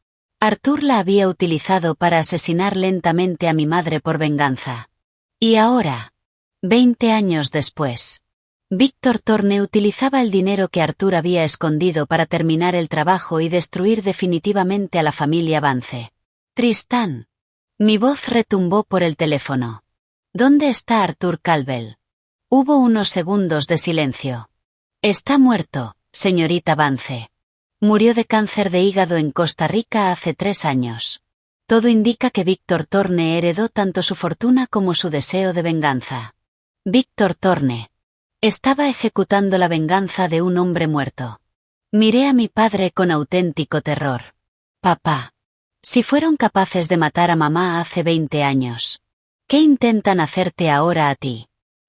Arthur la había utilizado para asesinar lentamente a mi madre por venganza. Y ahora, 20 años después, Víctor Thorne utilizaba el dinero que Arthur había escondido para terminar el trabajo y destruir definitivamente a la familia Vance. Tristán. Mi voz retumbó por el teléfono. ¿Dónde está Arthur Calvel? Hubo unos segundos de silencio. Está muerto, señorita Vance. Murió de cáncer de hígado en Costa Rica hace 3 años. Todo indica que Víctor Thorne heredó tanto su fortuna como su deseo de venganza. Víctor Thorne. Estaba ejecutando la venganza de un hombre muerto. Miré a mi padre con auténtico terror. Papá. Si fueron capaces de matar a mamá hace 20 años, ¿qué intentan hacerte ahora a ti?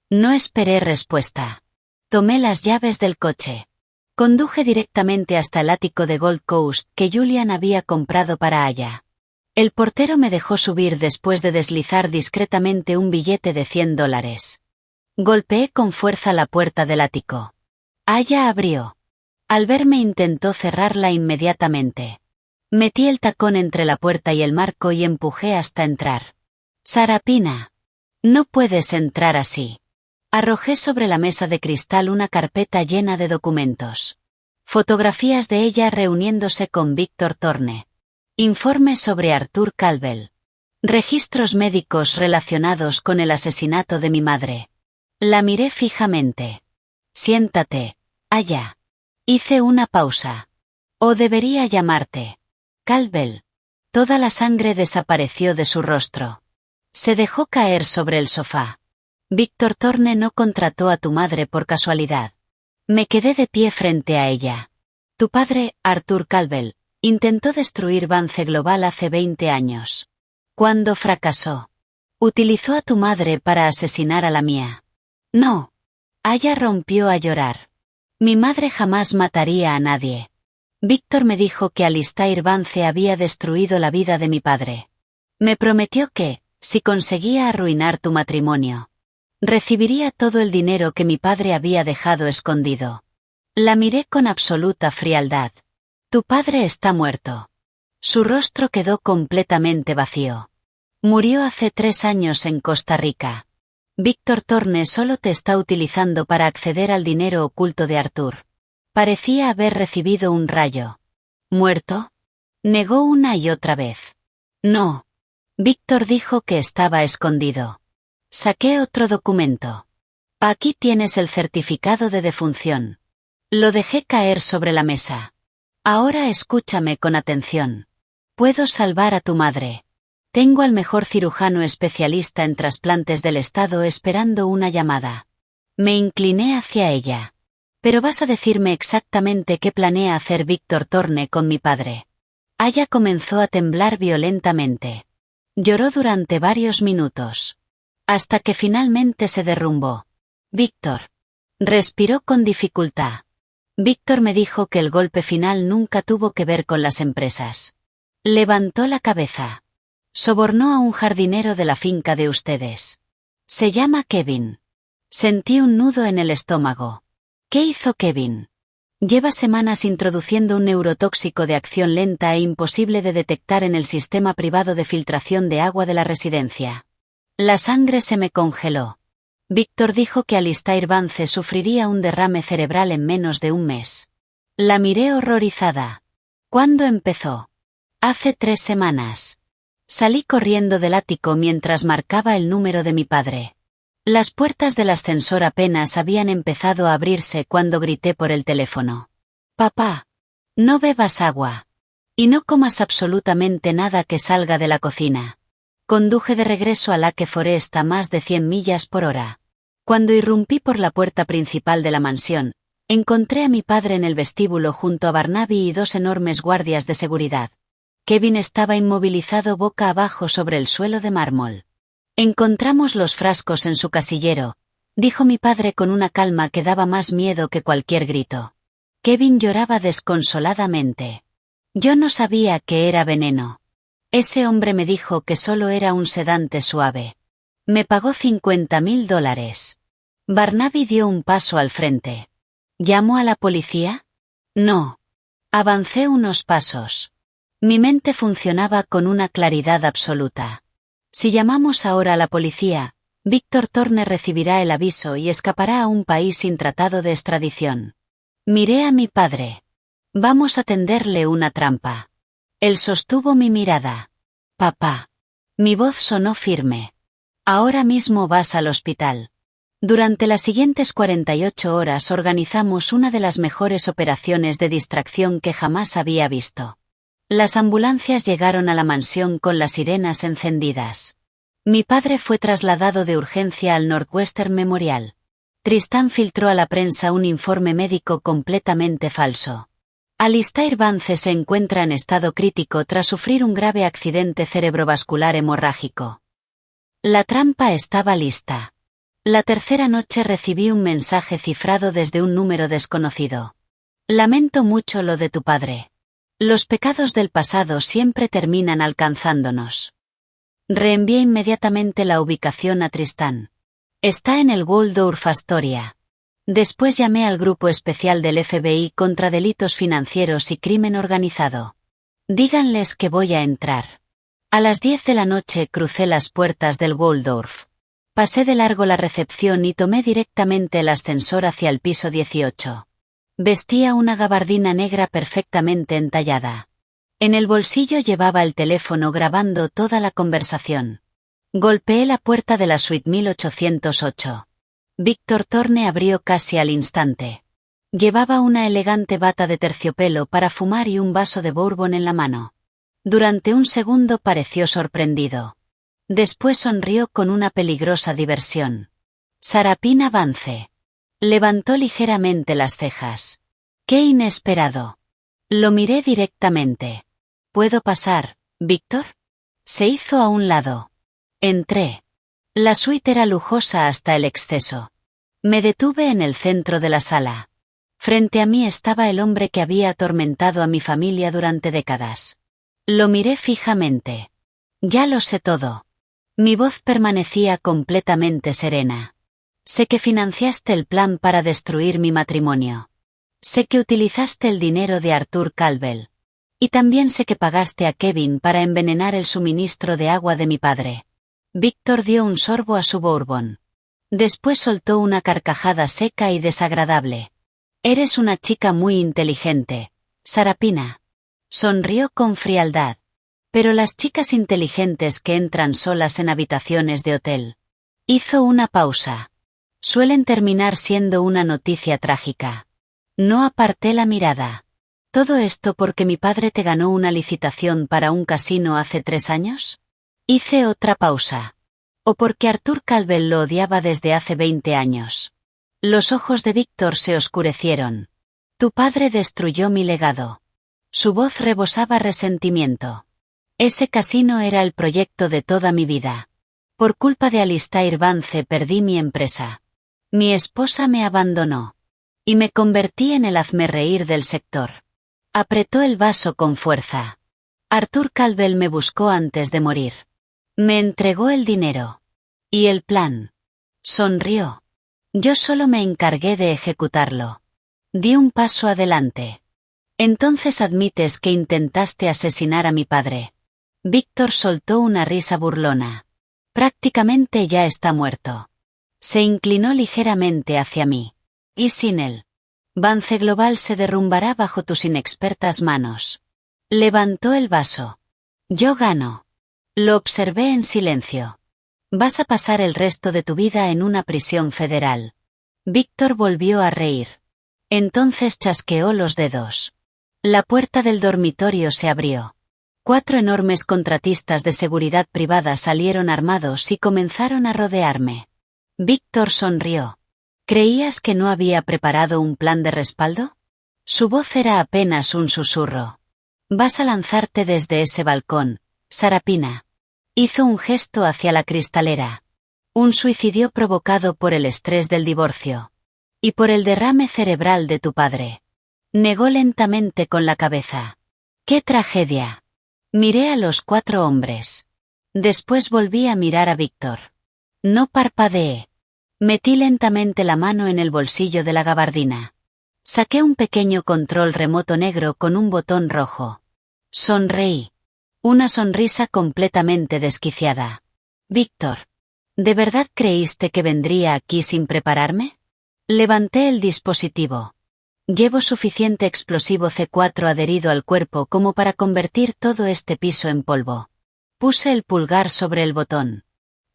No esperé respuesta. Tomé las llaves del coche. Conduje directamente hasta el ático de Gold Coast que Julian había comprado para Aya. El portero me dejó subir después de deslizar discretamente un billete de $100. Golpeé con fuerza la puerta del ático. Aya abrió. Al verme intentó cerrarla inmediatamente. Metí el tacón entre la puerta y el marco y empujé hasta entrar. Sarapina. No puedes entrar así. Arrojé sobre la mesa de cristal una carpeta llena de documentos. Fotografías de ella reuniéndose con Víctor Thorne. Informe sobre Arthur Calvel. Registros médicos relacionados con el asesinato de mi madre. La miré fijamente. Siéntate, Aya. Hice una pausa. ¿O debería llamarte Calvel? Toda la sangre desapareció de su rostro. Se dejó caer sobre el sofá. Víctor Thorne no contrató a tu madre por casualidad. Me quedé de pie frente a ella. Tu padre, Arthur Calvel, intentó destruir Vance Global hace 20 años. Cuando fracasó, utilizó a tu madre para asesinar a la mía. No. Aya rompió a llorar. Mi madre jamás mataría a nadie. Víctor me dijo que Alistair Vance había destruido la vida de mi padre. Me prometió que, si conseguía arruinar tu matrimonio, recibiría todo el dinero que mi padre había dejado escondido. La miré con absoluta frialdad. Tu padre está muerto. Su rostro quedó completamente vacío. Murió hace 3 años en Costa Rica. Víctor Thorne solo te está utilizando para acceder al dinero oculto de Arthur. Parecía haber recibido un rayo. ¿Muerto? Negó una y otra vez. No. Víctor dijo que estaba escondido. Saqué otro documento. Aquí tienes el certificado de defunción. Lo dejé caer sobre la mesa. Ahora escúchame con atención. Puedo salvar a tu madre. Tengo al mejor cirujano especialista en trasplantes del estado esperando una llamada. Me incliné hacia ella. Pero vas a decirme exactamente qué planea hacer Víctor Thorne con mi padre. Aya comenzó a temblar violentamente. Lloró durante varios minutos. Hasta que finalmente se derrumbó. Víctor. Respiró con dificultad. Víctor me dijo que el golpe final nunca tuvo que ver con las empresas. Levantó la cabeza. Sobornó a un jardinero de la finca de ustedes. Se llama Kevin. Sentí un nudo en el estómago. ¿Qué hizo Kevin? Lleva semanas introduciendo un neurotóxico de acción lenta e imposible de detectar en el sistema privado de filtración de agua de la residencia. La sangre se me congeló. Víctor dijo que Alistair Vance sufriría un derrame cerebral en menos de un mes. La miré horrorizada. ¿Cuándo empezó? Hace 3 semanas. Salí corriendo del ático mientras marcaba el número de mi padre. Las puertas del ascensor apenas habían empezado a abrirse cuando grité por el teléfono. Papá, no bebas agua. Y no comas absolutamente nada que salga de la cocina. Conduje de regreso a Lake Forest a más de 100 millas por hora. Cuando irrumpí por la puerta principal de la mansión, encontré a mi padre en el vestíbulo junto a Barnaby y 2 enormes guardias de seguridad. Kevin estaba inmovilizado boca abajo sobre el suelo de mármol. Encontramos los frascos en su casillero, dijo mi padre con una calma que daba más miedo que cualquier grito. Kevin lloraba desconsoladamente. Yo no sabía que era veneno. Ese hombre me dijo que solo era un sedante suave. Me pagó $50,000. Barnaby dio un paso al frente. ¿Llamo a la policía? No. Avancé unos pasos. Mi mente funcionaba con una claridad absoluta. Si llamamos ahora a la policía, Víctor Thorne recibirá el aviso y escapará a un país sin tratado de extradición. Miré a mi padre. Vamos a tenderle una trampa. Él sostuvo mi mirada. Papá. Mi voz sonó firme. Ahora mismo vas al hospital. Durante las siguientes 48 horas organizamos una de las mejores operaciones de distracción que jamás había visto. Las ambulancias llegaron a la mansión con las sirenas encendidas. Mi padre fue trasladado de urgencia al Northwestern Memorial. Tristán filtró a la prensa un informe médico completamente falso. Alistair Vance se encuentra en estado crítico tras sufrir un grave accidente cerebrovascular hemorrágico. La trampa estaba lista. La tercera noche recibí un mensaje cifrado desde un número desconocido. Lamento mucho lo de tu padre. Los pecados del pasado siempre terminan alcanzándonos. Reenvié inmediatamente la ubicación a Tristán. Está en el Waldorf Astoria. Después llamé al grupo especial del FBI contra delitos financieros y crimen organizado. Díganles que voy a entrar. A las 10 de la noche crucé las puertas del Waldorf. Pasé de largo la recepción y tomé directamente el ascensor hacia el piso 18. Vestía una gabardina negra perfectamente entallada. En el bolsillo llevaba el teléfono grabando toda la conversación. Golpeé la puerta de la suite 1808. Víctor Thorne abrió casi al instante. Llevaba una elegante bata de terciopelo para fumar y un vaso de bourbon en la mano. Durante un segundo pareció sorprendido. Después sonrió con una peligrosa diversión. Sarapina Vance. Levantó ligeramente las cejas. ¡Qué inesperado! Lo miré directamente. ¿Puedo pasar, Víctor? Se hizo a un lado. Entré. La suite era lujosa hasta el exceso. Me detuve en el centro de la sala. Frente a mí estaba el hombre que había atormentado a mi familia durante décadas. Lo miré fijamente. Ya lo sé todo. Mi voz permanecía completamente serena. Sé que financiaste el plan para destruir mi matrimonio. Sé que utilizaste el dinero de Arthur Calwell. Y también sé que pagaste a Kevin para envenenar el suministro de agua de mi padre. Víctor dio un sorbo a su bourbon. Después soltó una carcajada seca y desagradable. Eres una chica muy inteligente, Sarapina. Sonrió con frialdad. Pero las chicas inteligentes que entran solas en habitaciones de hotel. Hizo una pausa. Suelen terminar siendo una noticia trágica. No aparté la mirada. ¿Todo esto porque mi padre te ganó una licitación para un casino hace 3 años? Hice otra pausa. ¿O porque Arthur Calwell lo odiaba desde hace 20 años? Los ojos de Víctor se oscurecieron. Tu padre destruyó mi legado. Su voz rebosaba resentimiento. Ese casino era el proyecto de toda mi vida. Por culpa de Alistair Vance perdí mi empresa. Mi esposa me abandonó. Y me convertí en el hazmerreír del sector. Apretó el vaso con fuerza. Arthur Calwell me buscó antes de morir. Me entregó el dinero. ¿Y el plan? Sonrió. Yo solo me encargué de ejecutarlo. Di un paso adelante. Entonces admites que intentaste asesinar a mi padre. Víctor soltó una risa burlona. Prácticamente ya está muerto. Se inclinó ligeramente hacia mí. Y sin él. Vance Global se derrumbará bajo tus inexpertas manos. Levantó el vaso. Yo gano. Lo observé en silencio. Vas a pasar el resto de tu vida en una prisión federal. Víctor volvió a reír. Entonces chasqueó los dedos. La puerta del dormitorio se abrió. 4 enormes contratistas de seguridad privada salieron armados y comenzaron a rodearme. Víctor sonrió. ¿Creías que no había preparado un plan de respaldo? Su voz era apenas un susurro. Vas a lanzarte desde ese balcón, Sarapina. Hizo un gesto hacia la cristalera. Un suicidio provocado por el estrés del divorcio. Y por el derrame cerebral de tu padre. Negó lentamente con la cabeza. ¡Qué tragedia! Miré a los 4 hombres. Después volví a mirar a Víctor. No parpadeé. Metí lentamente la mano en el bolsillo de la gabardina. Saqué un pequeño control remoto negro con un botón rojo. Sonreí. Una sonrisa completamente desquiciada. Víctor, ¿de verdad creíste que vendría aquí sin prepararme? Levanté el dispositivo. Llevo suficiente explosivo C4 adherido al cuerpo como para convertir todo este piso en polvo. Puse el pulgar sobre el botón.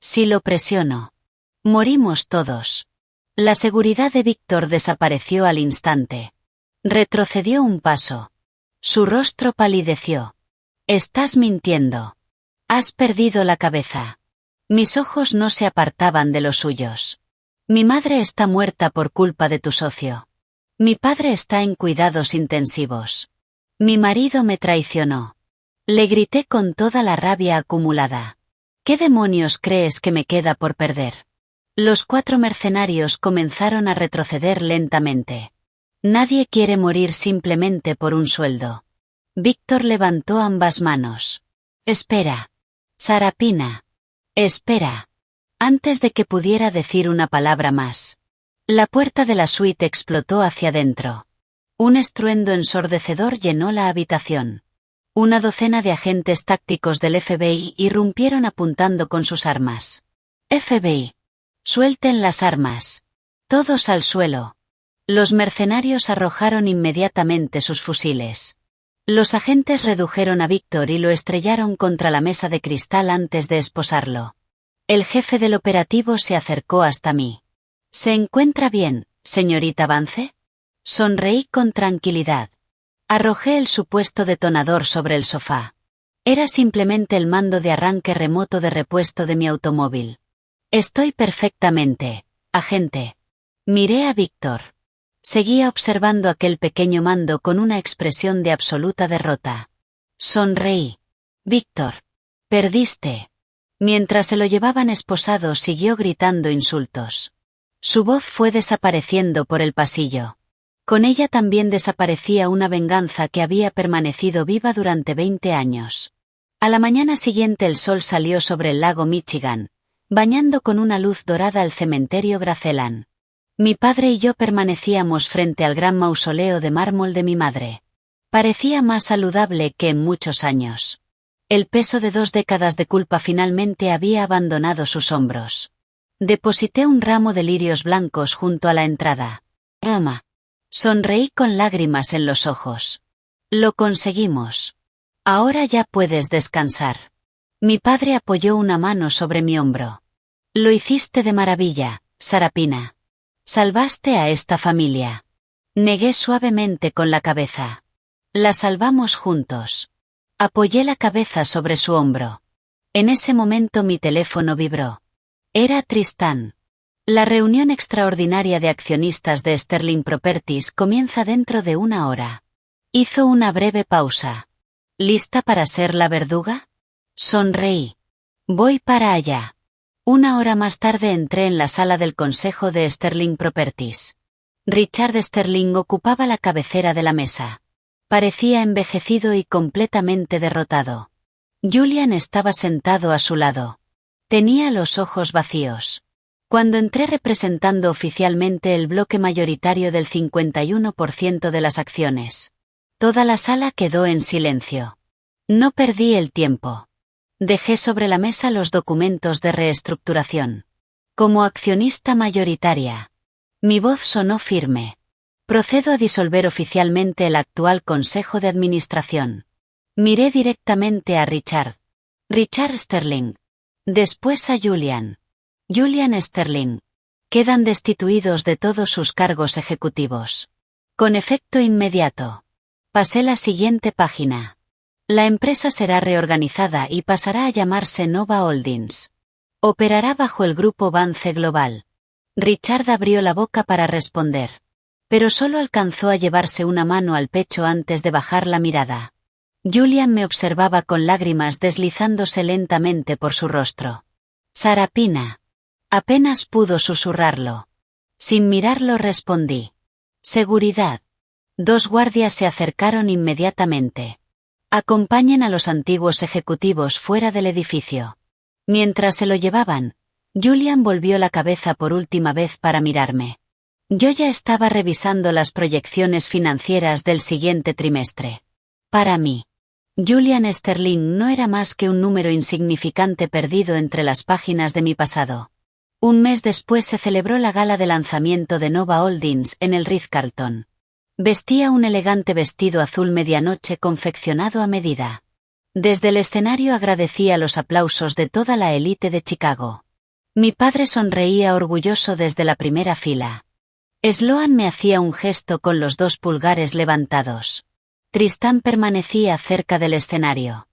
Si lo presiono, morimos todos. La seguridad de Víctor desapareció al instante. Retrocedió un paso. Su rostro palideció. Estás mintiendo. Has perdido la cabeza. Mis ojos no se apartaban de los suyos. Mi madre está muerta por culpa de tu socio. Mi padre está en cuidados intensivos. Mi marido me traicionó. Le grité con toda la rabia acumulada. ¿Qué demonios crees que me queda por perder? Los 4 mercenarios comenzaron a retroceder lentamente. Nadie quiere morir simplemente por un sueldo. Víctor levantó ambas manos. Espera. Sarapina. Espera. Antes de que pudiera decir una palabra más. La puerta de la suite explotó hacia dentro. Un estruendo ensordecedor llenó la habitación. Una docena de agentes tácticos del FBI irrumpieron apuntando con sus armas. FBI. Suelten las armas. Todos al suelo. Los mercenarios arrojaron inmediatamente sus fusiles. Los agentes redujeron a Víctor y lo estrellaron contra la mesa de cristal antes de esposarlo. El jefe del operativo se acercó hasta mí. ¿Se encuentra bien, señorita Vance? Sonreí con tranquilidad. Arrojé el supuesto detonador sobre el sofá. Era simplemente el mando de arranque remoto de repuesto de mi automóvil. Estoy perfectamente, agente. Miré a Víctor. Seguía observando aquel pequeño mando con una expresión de absoluta derrota. Sonreí. Víctor. Perdiste. Mientras se lo llevaban esposado siguió gritando insultos. Su voz fue desapareciendo por el pasillo. Con ella también desaparecía una venganza que había permanecido viva durante 20 años. A la mañana siguiente el sol salió sobre el lago Michigan, bañando con una luz dorada el cementerio Graceland. Mi padre y yo permanecíamos frente al gran mausoleo de mármol de mi madre. Parecía más saludable que en muchos años. El peso de 2 décadas de culpa finalmente había abandonado sus hombros. Deposité un ramo de lirios blancos junto a la entrada. Mamá. Sonreí con lágrimas en los ojos. Lo conseguimos. Ahora ya puedes descansar. Mi padre apoyó una mano sobre mi hombro. Lo hiciste de maravilla, Sarapina. Salvaste a esta familia. Negué suavemente con la cabeza. La salvamos juntos. Apoyé la cabeza sobre su hombro. En ese momento mi teléfono vibró. Era Tristán. La reunión extraordinaria de accionistas de Sterling Properties comienza dentro de 1 hora. Hizo una breve pausa. ¿Lista para ser la verduga? Sonreí. Voy para allá. 1 hora más tarde entré en la sala del consejo de Sterling Properties. Richard Sterling ocupaba la cabecera de la mesa. Parecía envejecido y completamente derrotado. Julian estaba sentado a su lado. Tenía los ojos vacíos. Cuando entré representando oficialmente el bloque mayoritario del 51% de las acciones. Toda la sala quedó en silencio. No perdí el tiempo. Dejé sobre la mesa los documentos de reestructuración. Como accionista mayoritaria. Mi voz sonó firme. Procedo a disolver oficialmente el actual Consejo de Administración. Miré directamente a Richard. Richard Sterling. Después a Julian. Julian Sterling. Quedan destituidos de todos sus cargos ejecutivos. Con efecto inmediato. Pasé la siguiente página. La empresa será reorganizada y pasará a llamarse Nova Holdings. Operará bajo el grupo Vance Global. Richard abrió la boca para responder. Pero solo alcanzó a llevarse una mano al pecho antes de bajar la mirada. Julian me observaba con lágrimas deslizándose lentamente por su rostro. Sarapina. Apenas pudo susurrarlo. Sin mirarlo respondí. Seguridad. 2 guardias se acercaron inmediatamente. Acompañen a los antiguos ejecutivos fuera del edificio. Mientras se lo llevaban, Julian volvió la cabeza por última vez para mirarme. Yo ya estaba revisando las proyecciones financieras del siguiente trimestre. Para mí, Julian Sterling no era más que un número insignificante perdido entre las páginas de mi pasado. 1 mes después se celebró la gala de lanzamiento de Nova Holdings en el Ritz-Carlton. Vestía un elegante vestido azul medianoche confeccionado a medida. Desde el escenario agradecía los aplausos de toda la élite de Chicago. Mi padre sonreía orgulloso desde la primera fila. Sloan me hacía un gesto con los 2 pulgares levantados. Tristán permanecía cerca del escenario.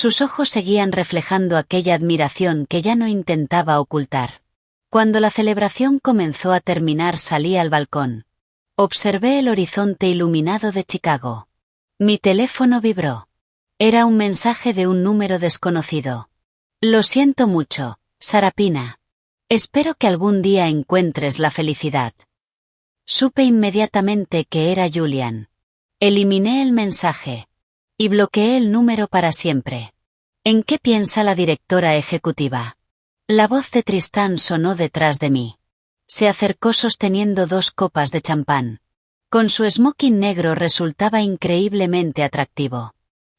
Sus ojos seguían reflejando aquella admiración que ya no intentaba ocultar. Cuando la celebración comenzó a terminar salí al balcón. Observé el horizonte iluminado de Chicago. Mi teléfono vibró. Era un mensaje de un número desconocido. Lo siento mucho, Sarapina. Espero que algún día encuentres la felicidad. Supe inmediatamente que era Julian. Eliminé el mensaje. Y bloqueé el número para siempre. ¿En qué piensa la directora ejecutiva? La voz de Tristán sonó detrás de mí. Se acercó sosteniendo 2 copas de champán. Con su smoking negro resultaba increíblemente atractivo.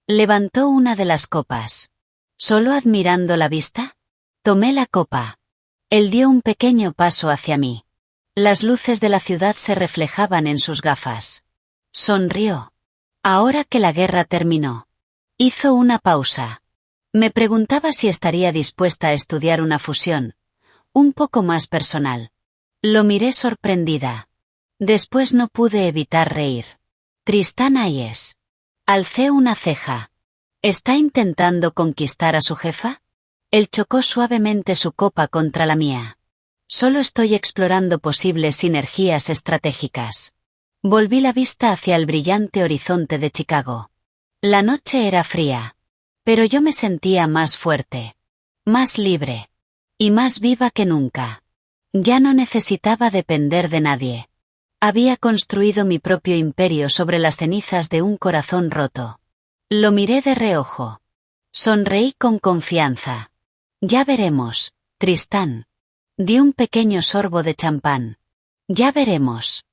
Levantó una de las copas. ¿Solo admirando la vista? Tomé la copa. Él dio un pequeño paso hacia mí. Las luces de la ciudad se reflejaban en sus gafas. Sonrió. Ahora que la guerra terminó. Hizo una pausa. Me preguntaba si estaría dispuesta a estudiar una fusión, un poco más personal. Lo miré sorprendida. Después no pude evitar reír. Tristán Hayes. Alcé una ceja. ¿Está intentando conquistar a su jefa? Él chocó suavemente su copa contra la mía. Solo estoy explorando posibles sinergias estratégicas. Volví la vista hacia el brillante horizonte de Chicago. La noche era fría. Pero yo me sentía más fuerte. Más libre. Y más viva que nunca. Ya no necesitaba depender de nadie. Había construido mi propio imperio sobre las cenizas de un corazón roto. Lo miré de reojo. Sonreí con confianza. Ya veremos, Tristán. Di un pequeño sorbo de champán. Ya veremos.